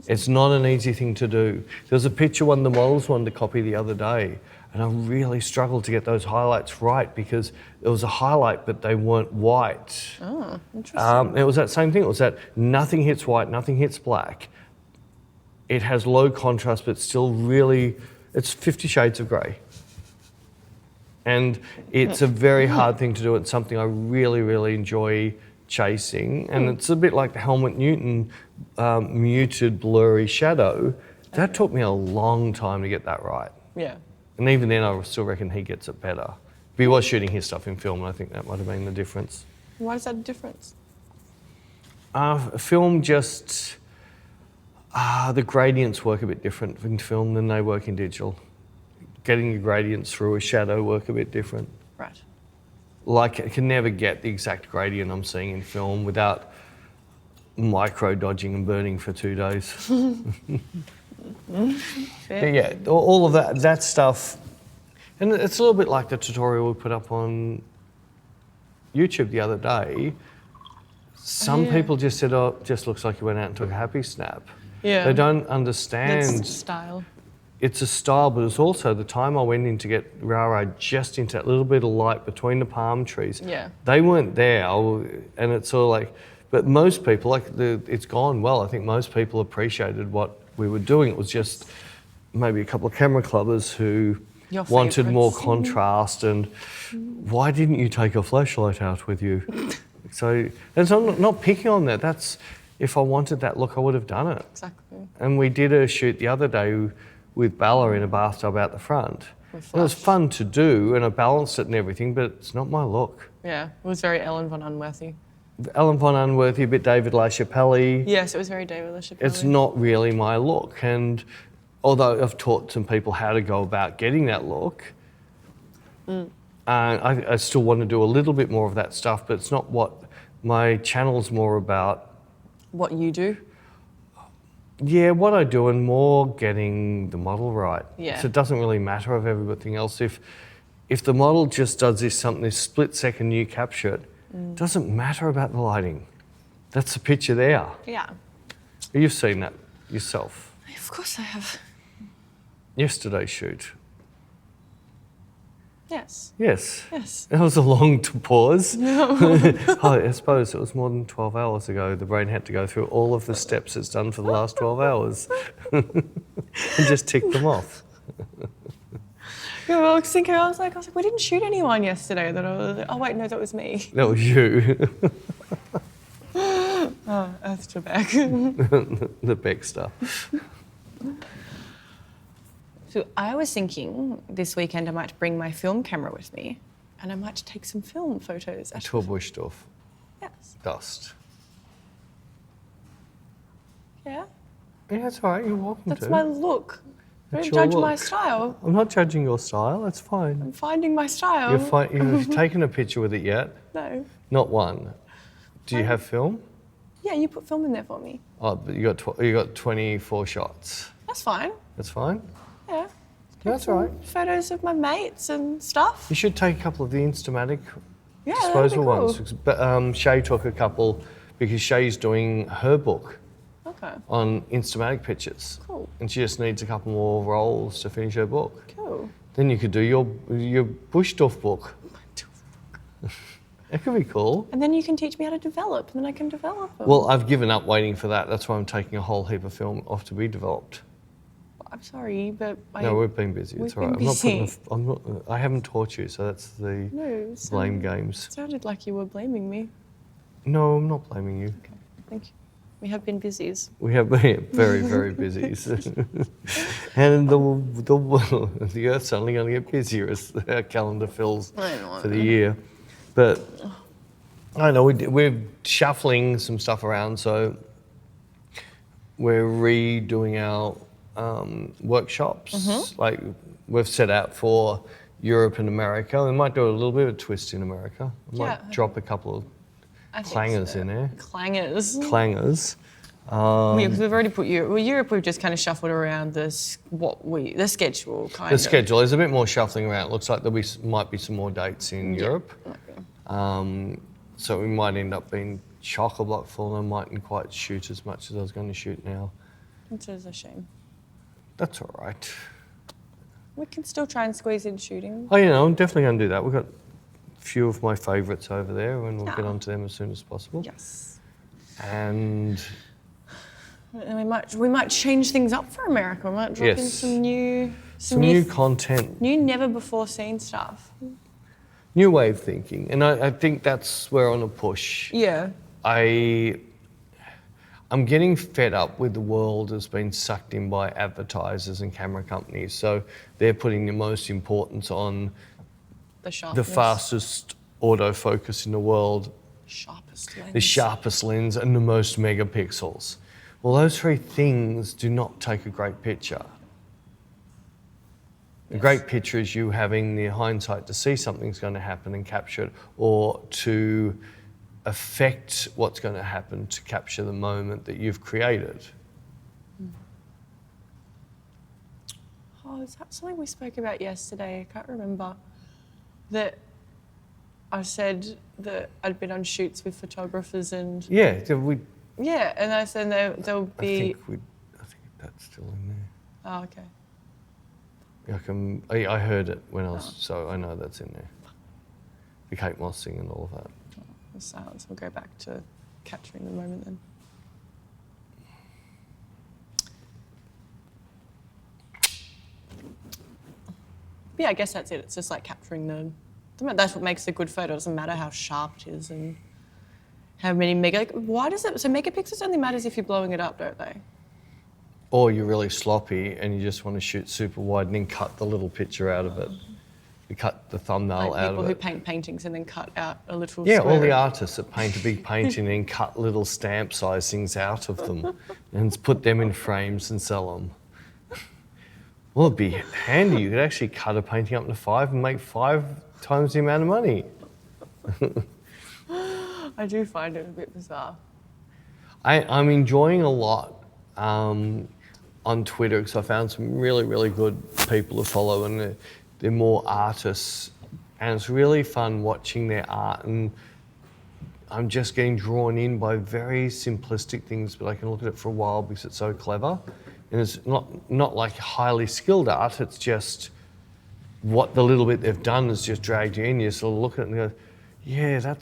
It's not an easy thing to do. There was a picture one of the models wanted to copy the other day, and I really struggled to get those highlights right because it was a highlight, but they weren't white. Oh, interesting. It was that same thing. It was that nothing hits white, nothing hits black. It has low contrast, but still really, it's 50 Shades of Grey. And it's a very hard thing to do. It's something I really, really enjoy chasing. And it's a bit like the Helmut Newton muted blurry shadow. That took me a long time to get that right. Yeah. And even then, I still reckon he gets it better. But he was shooting his stuff in film, and I think that might have been the difference. Why is that a difference? Film just... the gradients work a bit different in film than they work in digital. Getting the gradients through a shadow work a bit different. Right. Like, I can never get the exact gradient I'm seeing in film without micro dodging and burning for 2 days. But yeah, all of that stuff. And it's a little bit like the tutorial we put up on YouTube the other day. Some people just said, oh, it just looks like you went out and took a happy snap. Yeah. They don't understand. That's style. It's a style, but it's also the time I went in to get Rara just into that little bit of light between the palm trees. Yeah. They weren't there, and it's sort of like, but most people, it's gone well. I think most people appreciated what we were doing. It was just maybe a couple of camera clubbers who Your wanted more favourites. contrast and why didn't you take a flashlight out with you? So, and so I'm not picking on that. That's, if I wanted that look, I would have done it. Exactly. And we did a shoot the other day with Bella in a bathtub out the front. With It was flash. fun to do, and I balanced it and everything, but it's not my look. Yeah, it was very Ellen von Unworthy. Ellen von Unworthy, a bit David LaChapelle. Yes, it was very David LaChapelle. It's not really my look. And although I've taught some people how to go about getting that look, I still want to do a little bit more of that stuff, but it's not what my channel's more about. What you do. Yeah, what I do and more getting the model right. Yeah. So it doesn't really matter of everything else. If the model just does this split second you capture it, doesn't matter about the lighting. That's the picture there. Yeah. You've seen that yourself. Of course I have. Yesterday's shoot. Yes. Yes. Yes. That was a long pause. I suppose it was more than 12 hours ago. The brain had to go through all of the steps it's done for the last 12 hours and just tick them off. Yeah, well, I was thinking, I was like, we didn't shoot anyone yesterday. Oh wait, no, that was me. That was you. Oh, Earth to Bec. The Bec stuff. So I was thinking this weekend I might bring my film camera with me, and I might take some film photos. To a bush stuff. Yes. Dust. Yeah. Yeah, that's all right. You're welcome That's to. my look. That's Don't your judge my look. style. I'm not judging your style. That's fine. I'm finding my style. You've taken a picture with it yet? No. Not one. Do you have film? Yeah, you put film in there for me. Oh, but you got 24 shots. That's fine. That's fine. Yeah. That's all right. Photos of my mates and stuff. You should take a couple of the Instamatic Yeah, disposable that'd be cool. ones. But Shay took a couple because Shay's doing her book Okay. on Instamatic pictures. Cool. And she just needs a couple more rolls to finish her book. Cool. Then you could do your bush stuff book. That could be cool. And then you can teach me how to develop, and then I can develop them. Well, I've given up waiting for that. That's why I'm taking a whole heap of film off to be developed. I'm sorry, but No, we've been busy. It's we've all right. been I'm not. I haven't taught you, so that's the No, it blame games. sounded like you were blaming me. No, I'm not blaming you. Okay, thank you. We have been busies. We have been very, very busy. And the Earth's only going to get busier as our calendar fills I know. for the year. But I know we're shuffling some stuff around, so we're redoing our workshops. Like we've set out for Europe and America. We might do a little bit of a twist in America. We Yeah. might drop a couple of I think clangers so. in there. Clangers. Clangers. Yeah, because we've already put Europe. Well, Europe, we've just kind of shuffled around the schedule, kind The of. schedule is a bit more shuffling around. It looks like might be some more dates in Europe. Might be. So we might end up being chock-a-block full, and I mightn't quite shoot as much as I was going to shoot now. Which is a shame. That's all right. We can still try and squeeze in shooting. Oh, I'm definitely going to do that. We've got a few of my favourites over there, and we'll get onto them as soon as possible. Yes. And And we might change things up for America. We might drop in Yes. some new content. new never before seen stuff. New way of thinking. And I think that's where on a push. Yeah. I'm getting fed up with the world has been sucked in by advertisers and camera companies. So they're putting the most importance on The the sharpness. fastest autofocus in the world, Sharpest lens. the sharpest lens, and the most megapixels. Well, those three things do not take a great picture. A great picture is you having the hindsight to see something's going to happen and capture it, or to affect what's going to happen to capture the moment that you've created. Oh, is that something we spoke about yesterday? I can't remember. That I said that I'd been on shoots with photographers and Yeah, and I said there'll be. I think that's still in there. Oh, okay. I heard it when I was, so I know that's in there. The Kate Moss thing and all of that. The silence. We'll go back to capturing the moment then. But yeah, I guess that's it. It's just like capturing that's what makes a good photo. It doesn't matter how sharp it is and how many why does it? So megapixels only matters if you're blowing it up, don't they? Or you're really sloppy and you just want to shoot super wide and then cut the little picture out of it. You cut the thumbnail Like out of people who it. paint paintings and then cut out a little Yeah, all square. the artists that paint a big painting and cut little stamp size things out of them and put them in frames and sell them. Well, it'd be handy. You could actually cut a painting up into 5 and make 5 times the amount of money. I do find it a bit bizarre. I'm enjoying a lot on Twitter because I found some really, really good people to follow, and they're more artists, and it's really fun watching their art, and I'm just getting drawn in by very simplistic things, but I can look at it for a while because it's so clever. And it's not like highly skilled art, it's just what the little bit they've done has just dragged you in. You sort of look at it and go, yeah,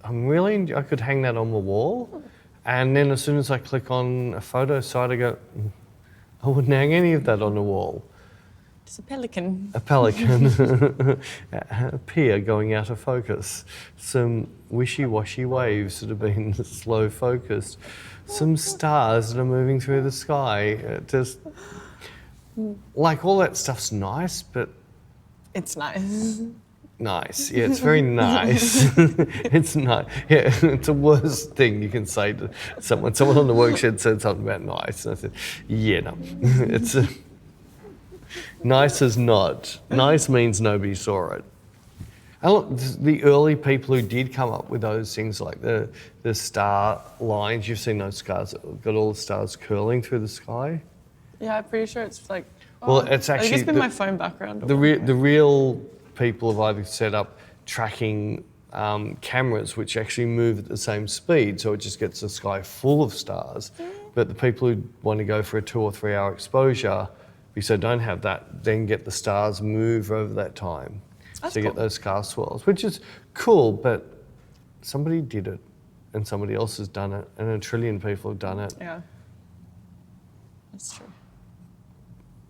I could hang that on the wall. And then as soon as I click on a photo site, I go, I wouldn't hang any of that on the wall. It's a pelican. A pelican, a pier going out of focus, some wishy-washy waves that have been slow focused, some stars that are moving through the sky. Just like all that stuff's nice, but It's nice. nice. Yeah, it's very nice. It's nice. Yeah, it's the worst thing you can say to someone. Someone on the workshed said something about nice, and I said, yeah, no, it's nice is not. Nice means nobody saw it. And look, the early people who did come up with those things, like the star lines, you've seen those stars, got all the stars curling through the sky. Yeah, I'm pretty sure it's like. Well, it's I think actually it's been my phone background. The real people have either set up tracking cameras which actually move at the same speed, so it just gets the sky full of stars. But the people who want to go for a 2 or 3 hour exposure, because they don't have that, then get the stars move over that time. That's so you get cool. those star swirls, which is cool, but somebody did it and somebody else has done it and a trillion people have done it. Yeah. That's true.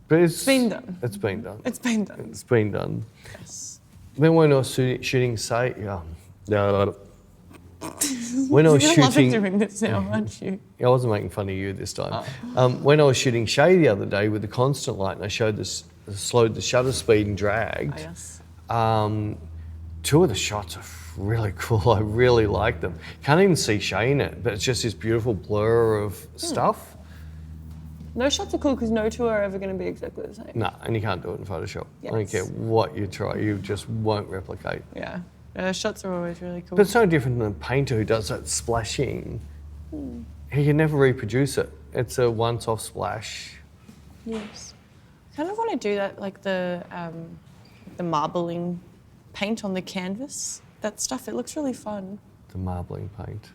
But it's been done. It's been done. It's been done. It's been done. Yes. When I was shooting, say, when I was You're loving shooting, doing this now, aren't you? I wasn't making fun of you this time. When I was shooting Shay the other day with the constant light, and I slowed the shutter speed and dragged. Oh, yes. 2 of the shots are really cool. I really like them. Can't even see Shay in it, but it's just this beautiful blur of stuff. No shots are cool because no two are ever going to be exactly the same. No, and you can't do it in Photoshop. Yes. I don't care what you try, you just won't replicate. Yeah. Shots are always really cool. But it's no different than a painter who does that splashing. He can never reproduce it. It's a once-off splash. Yes. I kind of want to do that, like the marbling paint on the canvas. That stuff, it looks really fun. The marbling paint.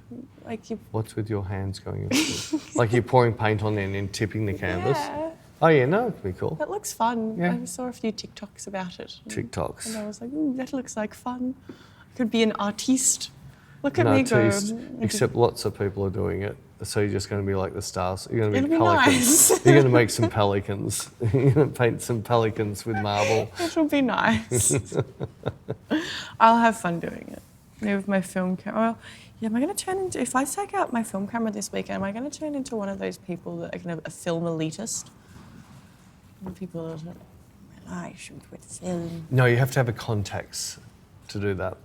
Like you. What's with your hands going into it? Like you're pouring paint on there and then tipping the canvas? Yeah. Oh yeah, no, it'd be cool. That looks fun. Yeah. I saw a few TikToks about it. TikToks. And I was like, ooh, that looks like fun. I could be an artiste. Look at No me taste, go. except lots of people are doing it. So you're just going to be like the stars. You're going to It'll be be pelicans. nice. You're going to make some pelicans. You're going to paint some pelicans with marble. It'll be nice. I'll have fun doing it. Maybe with my film camera. Well, yeah, am I going to turn into, if I take out my film camera this weekend, am I going to turn into one of those people that are going to, a film elitist? People are like, well, I shoot with film. No, you have to have a Contax to do that.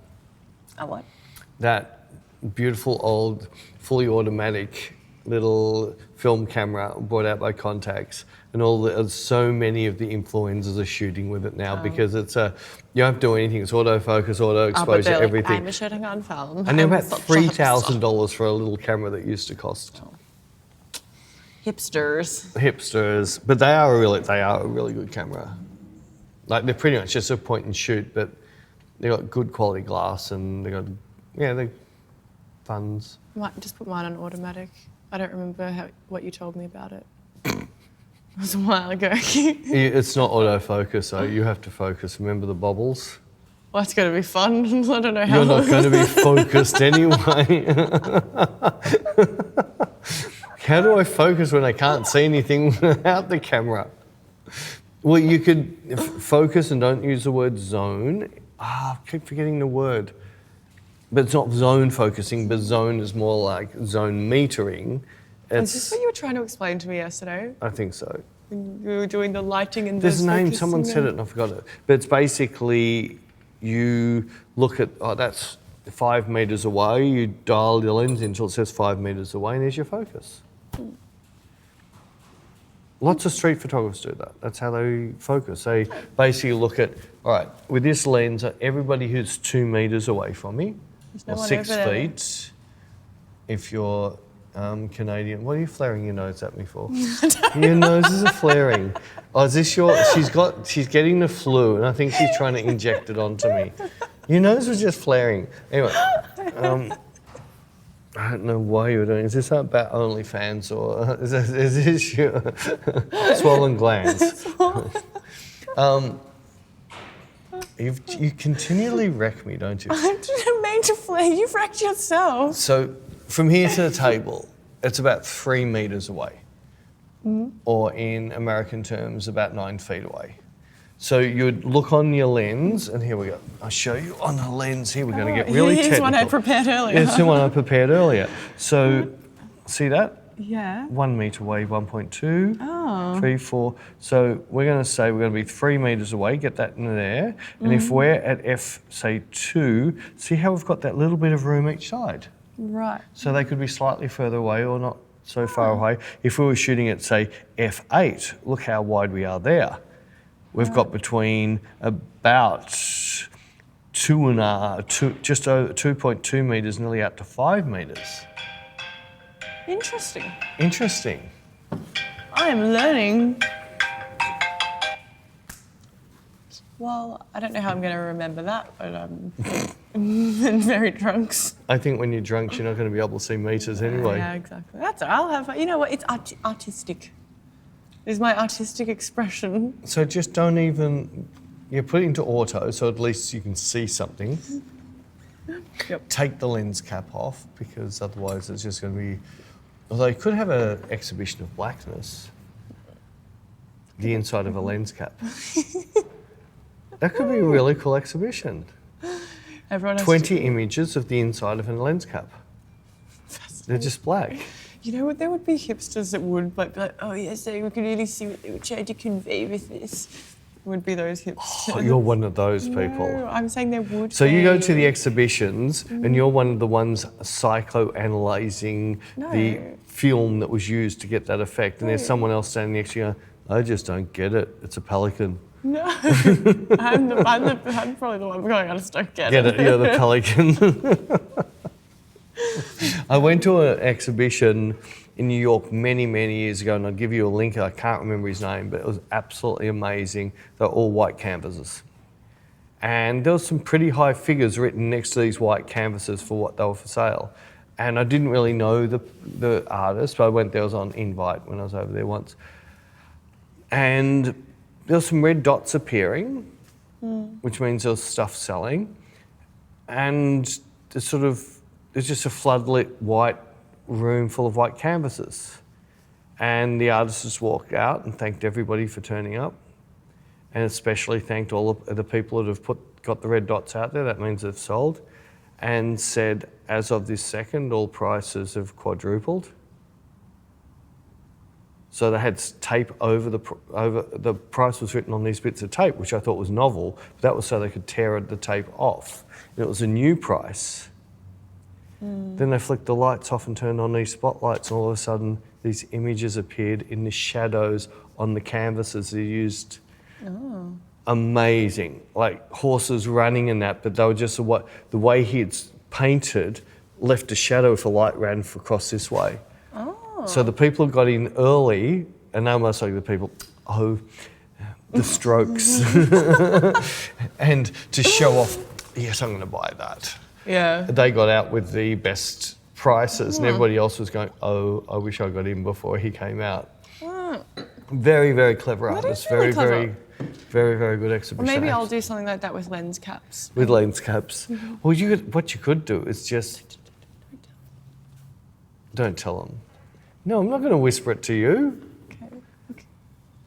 A what? That beautiful old, fully automatic little film camera brought out by Contax, and so many of the influencers are shooting with it now because it's you don't have to do anything. It's autofocus, auto exposure, but everything. I'm shooting on film. And they're about I'm $3,000 for a little camera that used to cost. hipsters. Hipsters, but they are a really good camera. Like they're pretty much just a point and shoot, but they got good quality glass and they got they're funds. Might just put mine on automatic. I don't remember what you told me about it. It was a while ago. It's not autofocus, so you have to focus. Remember the bobbles? Well, it's going to be fun. I don't know how. You're not going to be focused anyway. How do I focus when I can't see anything without the camera? Well, you could focus and don't use the word zone. I keep forgetting the word. But it's not zone focusing, but zone is more like zone metering. Is this what you were trying to explain to me yesterday? I think so. When you were doing the lighting and There's a name, focusing someone said it and I forgot it. But it's basically you look at, that's 5 metres away, you dial your lens until it says 5 metres away and there's your focus. Lots of street photographers do that. That's how they focus. They basically look at, all right, with this lens, everybody who's 2 metres away from me, no or one 6 over there. feet, if you're Canadian. What are you flaring your nose at me for? Your noses are flaring. Oh, is this she's getting the flu and I think she's trying to inject it onto me. Your nose was just flaring. Anyway, I don't know why you were doing. Is this about OnlyFans or is this your swollen glands? You continually wreck me, don't you? I didn't mean to flare. You've wrecked yourself. So from here to the table, it's about 3 metres away, or in American terms, about 9 feet away. So you'd look on your lens, and here we go. I'll show you on the lens here. We're going to get really Here's technical. one I prepared earlier. It's the one I prepared earlier. So see that? Yeah. 1 metre away, 1.2, Oh. 3, 4. So we're going to say we're going to be 3 metres away, get that in there. And if we're at F, say 2, see how we've got that little bit of room each side? Right. So they could be slightly further away or not so far away. If we were shooting at, say, F8, look how wide we are there. We've got between about just over 2.2 metres, nearly out to 5 metres. Interesting. Interesting. I am learning. Well, I don't know how I'm going to remember that, but I'm very drunk. I think when you're drunk, you're not going to be able to see metres anyway. Yeah, exactly. That's all. I'll have. You know what? It's artistic. It's my artistic expression. So just don't even, put it into auto so at least you can see something. Yep. Take the lens cap off because otherwise it's just going to be, although you could have an exhibition of blackness, the inside of a lens cap. That could be a really cool exhibition. Everyone has 20 images of the inside of a lens cap. They're just black. You know what? There would be hipsters that would be like, oh yes, we could really see what they were trying to convey with this. would be those hipsters. Oh, you're one of those people. No, I'm saying there would So be. you go to the exhibitions and you're one of the ones psychoanalyzing the film that was used to get that effect, and there's someone else standing next to you going, I just don't get it. It's a pelican. No, I'm probably the one going, I just don't get it. You're the pelican. I went to an exhibition in New York many, many years ago, and I'll give you a link. I can't remember his name, but it was absolutely amazing. They're all white canvases. And there was some pretty high figures written next to these white canvases for what they were for sale. And I didn't really know the artist, but I went there, I was on invite when I was over there once. And there were some red dots appearing, which means there was stuff selling. And there's just a floodlit white room full of white canvases. And the artist just walked out and thanked everybody for turning up, and especially thanked all of the people that have got the red dots out there. That means they've sold. And said, as of this second, all prices have quadrupled. So they had tape over the price was written on these bits of tape, which I thought was novel. But that was so they could tear the tape off. And it was a new price. Then they flicked the lights off and turned on these spotlights, and all of a sudden these images appeared in the shadows on the canvases they used. Oh. Amazing, like horses running and that, but they were just the way he had painted left a shadow if a light ran across this way. Oh. So the people got in early, and almost like the people, the strokes, and to show off, yes, I'm going to buy that. Yeah. They got out with the best prices, and everybody else was going, I wish I got in before he came out. Very, very clever artist. Really clever. Very, very, very good exhibition. Well, maybe I'll do something like that with lens caps. With lens caps. Well, what you could do is just... Don't tell them. No, I'm not going to whisper it to you. Okay.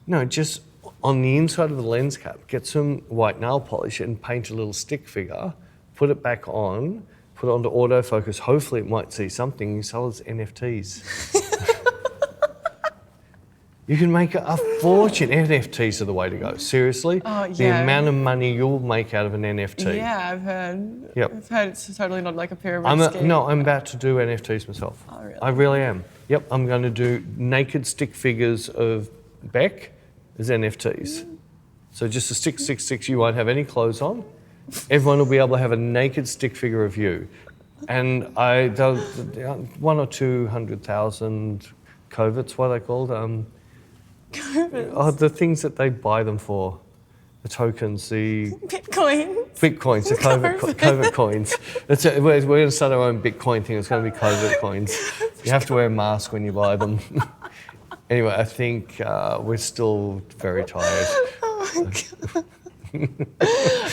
No, just on the inside of the lens cap, get some white nail polish and paint a little stick figure, put it back on, put it onto autofocus. Hopefully it might see something. You sell as NFTs. You can make a fortune. NFTs are the way to go. Seriously. Oh, yeah. The amount of money you'll make out of an NFT. Yeah, I've heard. Yep. I've heard it's totally not like a pyramid scheme. No, I'm about to do NFTs myself. Oh, really? I really am. Yep, I'm going to do naked stick figures of Bec as NFTs. So just a stick, you won't have any clothes on. Everyone will be able to have a naked stick figure of you. And they'll 100,000 or 200,000 covets, what are they called? The things that they buy them for, the tokens, the... Bitcoins, the covert coins. We're going to start our own Bitcoin thing. It's going to be covert coins. You have to wear a mask when you buy them. Anyway, I think we're still very tired. Oh my God.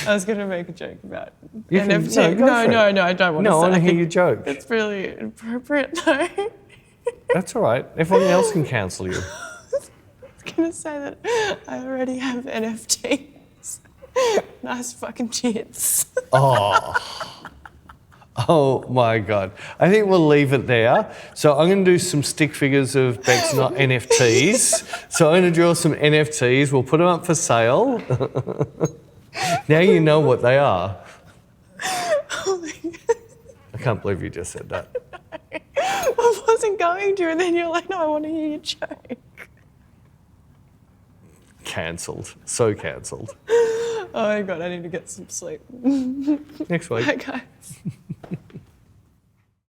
I was going to make a joke about NFT. No, I don't want to. No, I want to hear your joke. It's really inappropriate, though. That's all right. Everyone else can cancel you. I was going to say that I already have NFTs. Nice fucking tits. Oh my God. I think we'll leave it there. So I'm going to do some stick figures of Bec's, not NFTs. So I'm going to draw some NFTs. We'll put them up for sale. Now you know what they are. Oh my God. I can't believe you just said that. I wasn't going to, and then you're like, no, I want to hear your joke. Cancelled. So cancelled. Oh my God, I need to get some sleep. Next week. Bye, guys.